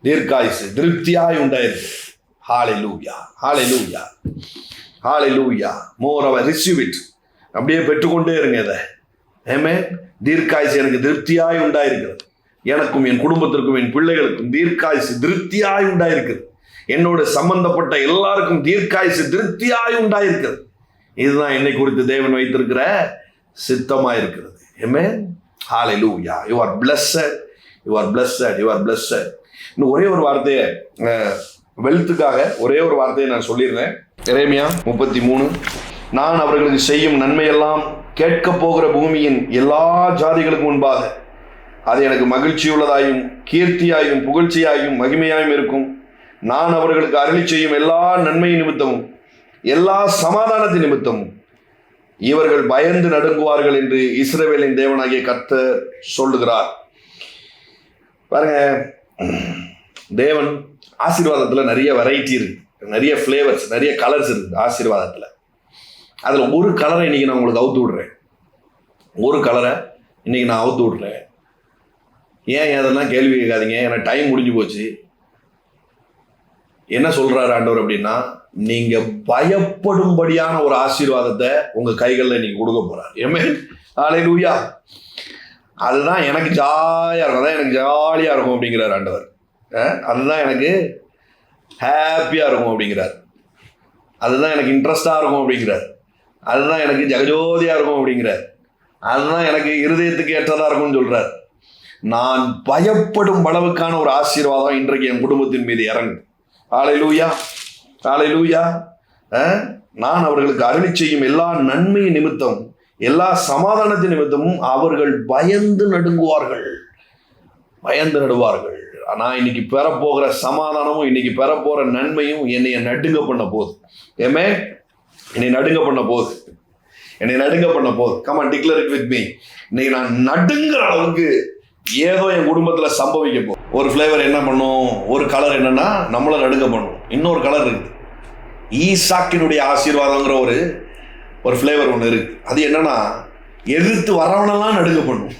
தீர்க்காயுசு திருப்தியாய் உண்டாயிருக்கு. ஹல்லேலூயா, ஹல்லேலூயா, ஹல்லேலூயா. மோரபா ரிசீவ் இட். அப்படியே பெற்றுக்கொண்டே இருங்க இதை. ஆமென். தீர்க்காயுசு எனக்கு திருப்தியாய் உண்டாயிருக்கிறது. எனக்கும் என் குடும்பத்திற்கும் என் பிள்ளைகளுக்கும் தீர்க்காயுசு திருப்தியாய் உண்டாயிருக்கிறது. என்னோட சம்பந்தப்பட்ட எல்லாருக்கும் தீர்க்காயுசு திருப்தியாய் உண்டாயிருக்கிறது. இதுதான் என்னை குறித்து தேவன் வைத்திருக்கிற சித்தமா இருக்கிறது. Amen. Hallelujah. You are blessed, you are blessed, you are blessed. இன்னும் ஒரே ஒரு வார்த்தையை வெல்த்துக்காக ஒரே ஒரு வார்த்தையை நான் சொல்லிடுறேன். எரேமியா 33, நான் அவர்களுக்கு செய்யும் நன்மையெல்லாம் கேட்க போகிற பூமியின் எல்லா ஜாதிகளுக்கு முன்பாக அது எனக்கு மகிழ்ச்சியுள்ளதாயும் கீர்த்தியாயும் புகழ்ச்சியாயும் மகிமையாயும் இருக்கும். நான் அவர்களுக்கு அருளி செய்யும் எல்லா நன்மை நிமித்தமும் எல்லா சமாதானத்தின் நிமித்தமும் இவர்கள் பயந்து நடுங்குவார்கள் என்று இஸ்ரவேலின் தேவனாகிய கர்த்தர் சொல்லுகிறார். பாருங்க, தேவன் ஆசீர்வாதத்துல நிறைய வெரைட்டி இருக்கு, நிறைய ஃபிளேவர்ஸ், நிறைய கலர்ஸ் இருக்கு ஆசீர்வாதத்துல. அதுல ஒரு கலரை இன்னைக்கு நான் உங்களுக்கு அவுத்து விடுறேன். ஒரு கலரை இன்னைக்கு நான் அவுத்து விடுறேன். ஏன் அதெல்லாம் கேள்வி கேட்காதீங்க, ஏன்னா டைம் முடிஞ்சு போச்சு. என்ன சொல்றாரு ஆண்டவர் அப்படின்னா, நீங்க பயப்படும்படியான ஒரு ஆசீர்வாதத்தை உங்க கைகளில் நீங்க கொடுக்க போறாரு. ஆமென். ஹல்லேலூயா. அதுதான் எனக்கு ஜாலியா இருக்கும், அதான் எனக்கு ஜாலியா இருக்கும் அப்படிங்கிறார் ஆண்டவர். அதுதான் எனக்கு ஹாப்பியா இருக்கும் அப்படிங்கிறார். அதுதான் எனக்கு இன்ட்ரெஸ்டா இருக்கும் அப்படிங்கிறார். அதுதான் எனக்கு ஜெகஜோதியா இருக்கும் அப்படிங்கிறார். அதுதான் எனக்கு இருதயத்துக்கு ஏற்றதா இருக்கும்னு சொல்றார். நான் பயப்படும் அளவுக்கான ஒரு ஆசீர்வாதம் இன்றைக்கு என் குடும்பத்தின் மீது இறங்கும். ஹல்லேலூயா, ஹல்லேலூயா. நான் அவர்களுக்கு அருளி செய்யும் எல்லா நன்மை நிமித்தம் எல்லா சமாதானத்தின் நிமித்தமும் அவர்கள் பயந்து நடுங்குவார்கள், பயந்து நடுவார்கள். நான் இன்னைக்கு பெறப்போகிற சமாதானமும் இன்னைக்கு பெறப்போகிற நன்மையும் என்னைய நடுங்க பண்ண போகுது. ஏமே என்னை நடுங்க பண்ண போகுது, என்னை நடுங்க பண்ண போகுது. Come on, declare it with me. இன்னைக்கு நான் நடுங்கிற அளவுக்கு ஏதோ என் குடும்பத்துல சம்பவிக்க போகுது. ஒரு ஃப்ளேவர் என்ன பண்ணும், ஒரு கலர் என்னன்னா நம்மள நடுங்க பண்ணும். இன்னொரு கலர் இருக்குது, ஈசாக்கினுடைய ஆசீர்வாதங்கிற ஒரு ஃப்ளேவர் ஒன்று இருக்கு. அது என்னன்னா எதிர்த்து வரவனெல்லாம் நடுங்க பண்ணும்.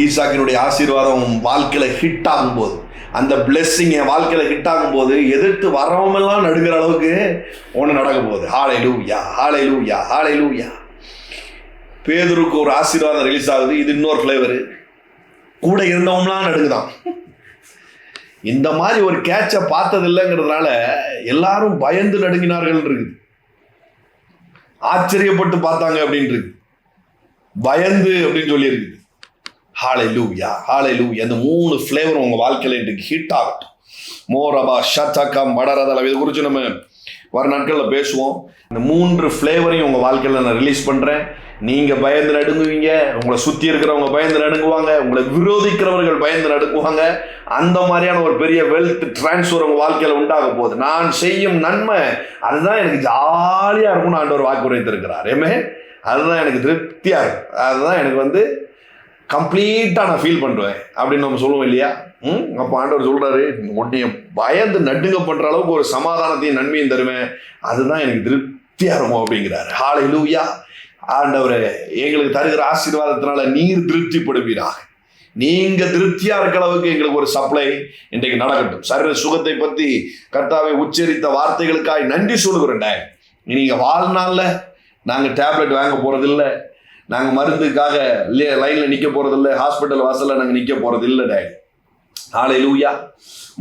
ஈசாக்கினுடைய ஆசீர்வாதம் வாழ்க்கையில ஹிட் ஆகும்போது, அந்த பிளெஸ்ஸிங் என் வாழ்க்கையில ஹிட் ஆகும்போது எதிர்த்து வரவனெல்லாம் நடுங்கிற அளவுக்கு ஒன்று நடக்க போகுது. ஹல்லேலூயா, ஹல்லேலூயா, ஹல்லேலூயா. பேதுருக்கு ஒரு ஆசீர்வாதம் ரிலீஸ் ஆகுது, இது இன்னொரு ஃப்ளேவரு. கூட இருந்தவங்களாம் நடுங்குதான். இந்த மாதிரி ஒரு கேட்சை பார்த்தது இல்லைங்கிறதுனால எல்லாரும் பயந்து நடுங்கினார்கள் இருக்குது. ஆச்சரியப்பட்டு பார்த்தாங்க அப்படின்னு இருக்கு, பயந்து அப்படின்னு சொல்லி இருக்குது. ஹல்லேலூயா, ஹல்லேலூயா. அந்த 3 ஃப்ளேவர் உங்க வாழ்க்கையில இன்றைக்கு ஹிட் ஆகட்டும். மோரபா ஷத்தக்கம் வடரதளவு. இது குறித்து நம்ம வர நாட்களில் பேசுவோம். இந்த 3 ஃப்ளேவரையும் உங்கள் வாழ்க்கையில் நான் ரிலீஸ் பண்ணுறேன். நீங்கள் பயந்து நடுங்குவீங்க, உங்களை சுற்றி இருக்கிறவங்க பயந்து நடுங்குவாங்க, உங்களை விரோதிக்கிறவர்கள் பயந்து நடுங்குவாங்க. அந்த மாதிரியான ஒரு பெரிய வெல்த் டிரான்ஸ்ஃபர் உங்கள் வாழ்க்கையில் உண்டாக போகுது. நான் செய்யும் நன்மை அதுதான் எனக்கு ஜாலியாக இருக்கும்னு ஆண்டவர் வாக்குறுதித்திருக்கிறார். ஏமே அதுதான் எனக்கு திருப்தியாக இருக்கும், அதுதான் எனக்கு கம்ப்ளீட்டாக நான் ஃபீல் பண்ணுவேன் அப்படின்னு நம்ம சொல்லுவோம் இல்லையா? அப்போ ஆண்டவர் சொல்கிறாரு, உன்னைய பயந்து நடுங்க பண்ணுற அளவுக்கு ஒரு சமாதானத்தையும் நன்மையும் தருவேன், அதுதான் எனக்கு திருப்தியாக இருக்கும் அப்படிங்கிறாரு. ஹல்லேலூயா. ஆண்டவர் எங்களுக்கு தருகிற ஆசீர்வாதத்தினால நீர் திருப்திப்படுவீராக. நீங்க திருப்தியா இருக்க அளவுக்கு எங்களுக்கு ஒரு சப்ளை இன்றைக்கு நடக்கட்டும். சரீர சுகத்தை பற்றி கர்த்தாவை உச்சரித்த வார்த்தைகளுக்காக நன்றி சொல்லுகிறேன். நீங்க வாழ்நாள்ல நாங்கள் டேப்லெட் வாங்க போறதில்லை, நாங்கள் மருந்துக்காக லைனில் நிற்க போகிறதில்லை, ஹாஸ்பிட்டல் வாசலில் நாங்கள் நிற்க போகிறதில்லை டேடி. ஹல்லேலூயா.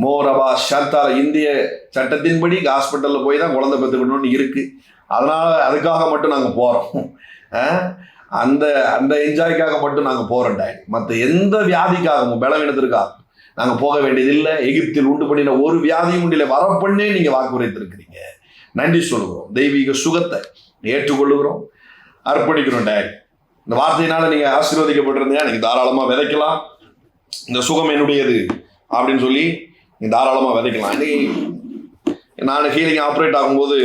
மோரபா ஷர்த்தால இந்திய சட்டத்தின்படி ஹாஸ்பிட்டலில் போய் தான் குழந்தை பெற்றுக்கணும்னு இருக்குது. அதனால் அதுக்காக மட்டும் நாங்கள் போகிறோம். அந்த அந்த என்ஜாய்க்காக மட்டும் நாங்கள் போகிறோம் டேடி. மற்ற எந்த வியாதிக்காகவும் பலவீனத்திற்காக நாங்கள் போக வேண்டியதில்லை. எகிப்தில் உண்டு பண்ணின ஒரு வியாதியும் உண்டில வரப்பண்ணே நீங்கள் வாக்குரைத்திருக்கிறீங்க. நன்றி சொல்லுகிறோம். தெய்வீக சுகத்தை ஏற்றுக்கொள்ளுகிறோம், அர்ப்பணிக்கிறோம் டேடி. இந்த வார்த்தையினால நீங்கள் ஆசீர்வதிக்கப்பட்டிருந்தீங்க, நீங்கள் தாராளமாக விதைக்கலாம். இந்த சுகம் என்னுடையது அப்படின்னு சொல்லி நீங்கள் தாராளமாக விதைக்கலாம். இன்னைக்கு நான் ஹீலிங் ஆப்ரேட் ஆகும்போது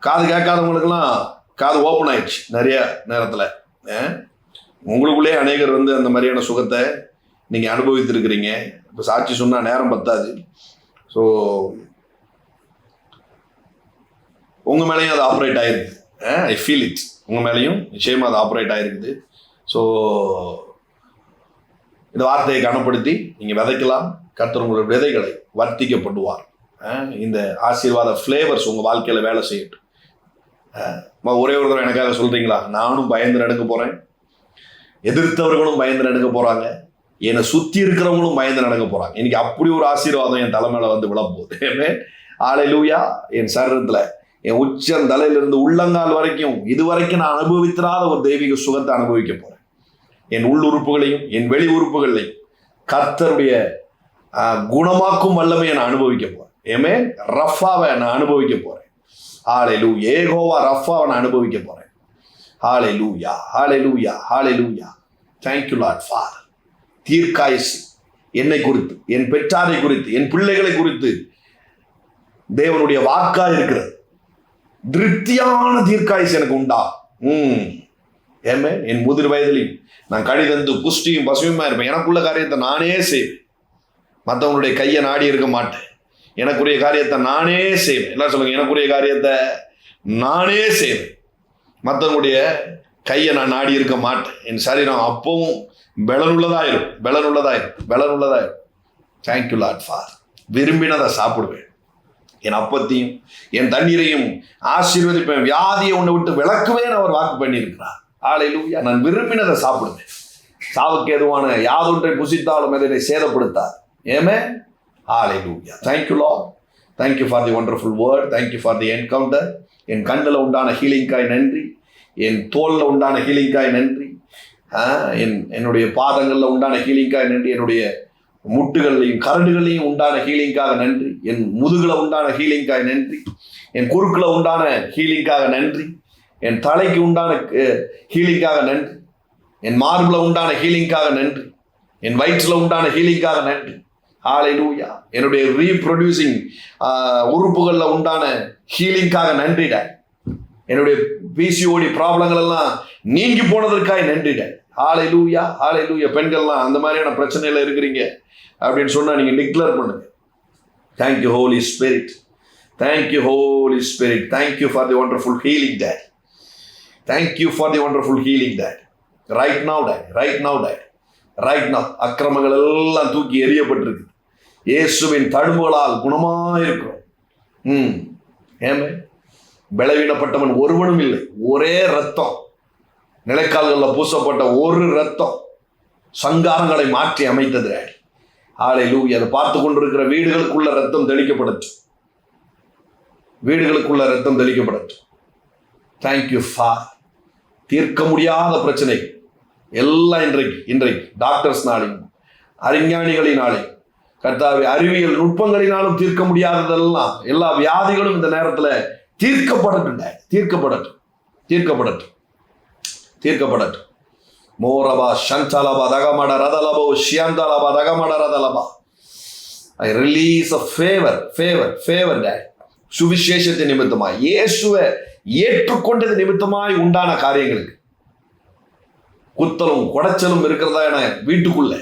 காது கேட்காதவங்களுக்கெல்லாம் காது ஓப்பன் ஆயிடுச்சு நிறைய நேரத்தில். உங்களுக்குள்ளே அநேகர் அந்த மாதிரியான சுகத்தை நீங்கள் அனுபவித்திருக்கிறீங்க. இப்போ சாட்சி சொன்னால் நேரம் பத்தாது. ஸோ உங்கள் மேலேயும் அது ஆப்ரேட் ஆகிருக்குது. ஐ ஃபீல் இட். உங்கள் மேலேயும் நிச்சயமாக அது ஆப்ரேட் ஆகிருக்குது. ஸோ இந்த வார்த்தையை கனப்படுத்தி நீங்கள் விதைக்கலாம். கர்த்தர் உங்களுடைய விதைகளை வர்த்திக்கப்படுவார். இந்த ஆசீர்வாத ஃப்ளேவர்ஸ் உங்கள் வாழ்க்கையில் வேலை செய்யட்டும். ஒரே ஒரு தடவை எனக்காக சொல்கிறீங்களா? நானும் பயந்து நடுங்க போகிறேன், எதிர்த்தவர்களும் பயந்து நடுங்க போகிறாங்க, என்னை சுற்றி இருக்கிறவங்களும் பயந்து நடக்க போகிறாங்க. இன்னைக்கு அப்படி ஒரு ஆசீர்வாதம் என் தலைமையில விழப்போகுது. ஹல்லேலூயா. என் சரீரத்தில் என் உச்சம் தலையிலிருந்து உள்ளங்கால் வரைக்கும் இதுவரைக்கும் நான் அனுபவித்திராத ஒரு தெய்வீக சுகத்தை அனுபவிக்க போகிறேன். என் உள் உறுப்புகளையும் என் வெளி உறுப்புகளையும் கர்த்தருடைய குணமாக்கும் வல்லமையை நான் அனுபவிக்க போகிறேன். ஏமே ரஃபாவை நான் அனுபவிக்க போகிறேன். ஹல்லேலூயா. யெகோவா ரஃபாவை நான் அனுபவிக்க போகிறேன். ஹல்லேலூயா, ஹல்லேலூயா, ஹல்லேலூயா. Thank you Lord Father. தீர்க்காயுசு என்னை குறித்து, என் பெற்றாரை குறித்து, என் பிள்ளைகளை குறித்து தேவனுடைய வாக்கா இருக்கிறது. திருப்தியான தீர்க்காயுசு எனக்கு உண்டா? ஏமே என் முதிர் வயதிலையும் நான் கடிதந்து புஷ்டியும் பசுமையுமா இருப்பேன். எனக்குள்ள காரியத்தை நானே செய்வேன். மற்றவங்களுடைய கையை நாடி இருக்க மாட்டேன். எனக்குரிய காரியத்தை நானே செய்வேன். எல்லாம் சொல்லுங்க, எனக்குரிய காரியத்தை நானே செய்வேன். மற்றவங்களுடைய கையை நான் நாடி இருக்க மாட்டேன். என் சரீரம் அப்பவும் பலனுள்ளதாயிரும், பலனுள்ளதாயிரும், பலனுள்ளதாயிரும். Thank you Lord Father. விரும்பினதை சாப்பிடுவேன். என் அப்பத்தையும் என் தண்ணீரையும் ஆசீர்வதிப்பேன். வியாதியை உன்னை விட்டு விளக்குவேன் அவர் வாக்கு பண்ணியிருக்கிறார். ஹல்லேலூயா. நான் விரும்பினதை சாப்பிடுவேன். சாவுக்கு எதுவான யாதொன்றை புசித்தாலும் அதை சேதப்படுத்தார். ஏமே ஹல்லேலூயா. Thank you Lord. Thank you for the wonderful word. Thank you for the encounter. என் கண்ணில் உண்டான ஹீலிங்காய் நன்றி. என் தோலில் உண்டான ஹீலிங்காய் நன்றி. என்னுடைய பாதங்களில் உண்டான ஹீலிங்காய் நன்றி. என்னுடைய முட்டுகள்லையும் கரடுகளையும் உண்டான ஹீலிங்காக நன்றி. என் முதுகில் உண்டான ஹீலிங்காய் நன்றி. என் குறுக்கில் உண்டான ஹீலிங்காக நன்றி. என் தலைக்கு உண்டான ஹீலிங்காக நன்றி. என் மார்பில் உண்டான ஹீலிங்காக நன்றி. என் வயிற்றில் உண்டான ஹீலிங்காக நன்றி. ஹல்லேலூயா. என்னுடைய ரீப்ரொடியூசிங் உறுப்புகளில் உண்டான ஹீலிங்காக நன்றிட. என்னுடைய பிசிஓடி ப்ராப்ளங்கள் எல்லாம் நீங்கி போனதற்காக நன்றிட. ஹல்லேலூயா, ஹல்லேலூயா. பெண்கள்லாம் அந்த மாதிரியான பிரச்சனையில் இருக்கிறீங்க அப்படின்னு சொன்னால் நீங்கள் டிக்ளேர் பண்ணுங்க. Thank you Holy Spirit. Thank you Holy Spirit. Thank you for the wonderful healing today. Thank you for the wonderful healing today. Right now today, right now today, right now. அக்கிரமங்கள் எல்லாம் தூக்கி எறியப்பட்டிருக்கு. இயேசுவின் தழும்புகளால் குணமாயிருக்கிறோம். ஏமே பலவீனப்பட்டவன் ஒருவனும் இல்லை. ஒரே ரத்தம், நிலைக்கால்களில் பூசப்பட்ட ஒரு ரத்தம் சங்காரங்களை மாற்றி அமைத்தது. ஹல்லேலூயா. அதை பார்த்து கொண்டிருக்கிற வீடுகளுக்குள்ள ரத்தம் தெளிக்கப்படட்டும். வீடுகளுக்குள்ள ரத்தம் தெளிக்கப்படட்டும். Thank you for. தீர்க்க முடியாத பிரச்சனைகள் எல்லாம் இன்றைக்கு டாக்டர்ஸ் நாளையும் அறிஞானிகளினாலே கர்த்தாவே, அறிவியல் நுட்பங்களினாலும் தீர்க்க முடியாததெல்லாம், எல்லா வியாதிகளும் இந்த நேரத்துல தீர்க்கப்படட்டும், தீர்க்கப்படட்டும், தீர்க்கப்படட்டும், தீர்க்கப்படட்டும். மோரபா சந்தாலபா தகமட ரதலபோ ஷியந்தாலபா தகமட ரதலபா. I release a favor dad. சுவிசேஷத்தின் நிமித்தமாய், இயேசுவை ஏற்றுக்கொண்டது நிமித்தமாய் உண்டான காரியங்களுக்கு, குத்தலும் குடைச்சலும் இருக்கிறதான வீட்டுக்குள்ள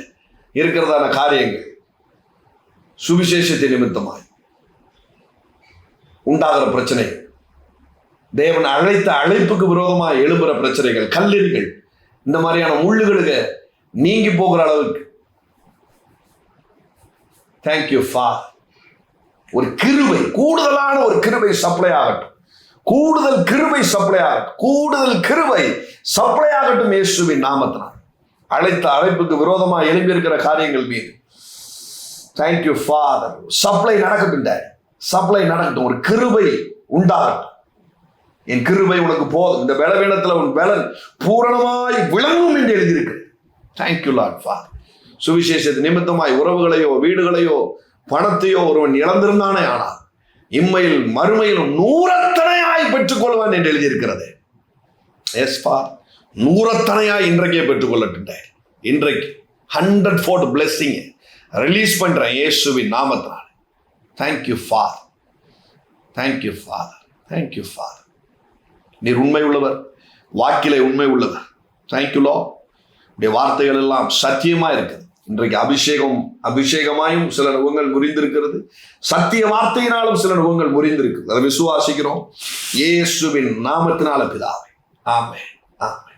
இருக்கிறதான காரியங்கள், சுவிசேஷத்தின் நிமித்தமாய் உண்டாகிற பிரச்சனைகள், தேவன் அழைத்த அழைப்புக்கு விரோதமாய் எழும்புற பிரச்சனைகள், கல்லெறிகள், இந்த மாதிரியான முள்ளுகளுக்கு நீங்கி போகிற அளவுக்கு தேங்க்யூ ஃபாதர். ஒரு கிருபை, கூடுதலான ஒரு கிருபை சப்ளை ஆகட்டும், கூடுதல் கிருபை சப்ளை ஆகட்டும், கூடுதல் கிருபை சப்ளை ஆகட்டும் இயேசுவின் நாமத்தினால். அழைத்த அழைப்புக்கு விரோதமாக எழும்பி இருக்கிற காரியங்கள் மீது தேங்க்யூ ஃபாதர். சப்ளை நடக்கட்டும் டாடி, சப்ளை நடக்கட்டும், ஒரு கிருபை உண்டாகட்டும். என் கிருபை உனக்கு போதும், இந்த பலவீனத்தில் உன் பலன் பூரணமாய் விளங்கும் என்று எழுதியிருக்கு. Thank you Lord father. சுவிசேஷத்து நிமித்தமாய் உறவுகளையோ வீடுகளையோ பணத்தையோ ஒருவன் இழந்திருந்தானே, ஆனால் இம்மையில் மறுமையிலும் 100 பெற்றுக்கொள்வான் என்று எழுதியிருக்கிறது. எஸ் ஃபாதர், 100 இன்றைக்கே பெற்றுக்கொள்ளட்டும். இன்றைக்கு 100-fold blessing ரிலீஸ் பண்றேன் இயேசுவின் நாமத்தினால். Thank you father, thank you father, thank you father. நீர் உண்மை உள்ளவர், வாக்கிலே உண்மை உள்ளவர். Thank you Lord. உடைய வார்த்தைகள் எல்லாம் சத்தியமா இருக்குது. இன்றைக்கு அபிஷேகமாயும் சில நுகங்கள் முறிந்திருக்கிறது, சத்திய வார்த்தையினாலும் சில நுகங்கள் முறிந்திருக்கு. அதை விசுவாசிக்கிறோம் இயேசுவின் நாமத்தினால பிதாவே. ஆமென், ஆமென்.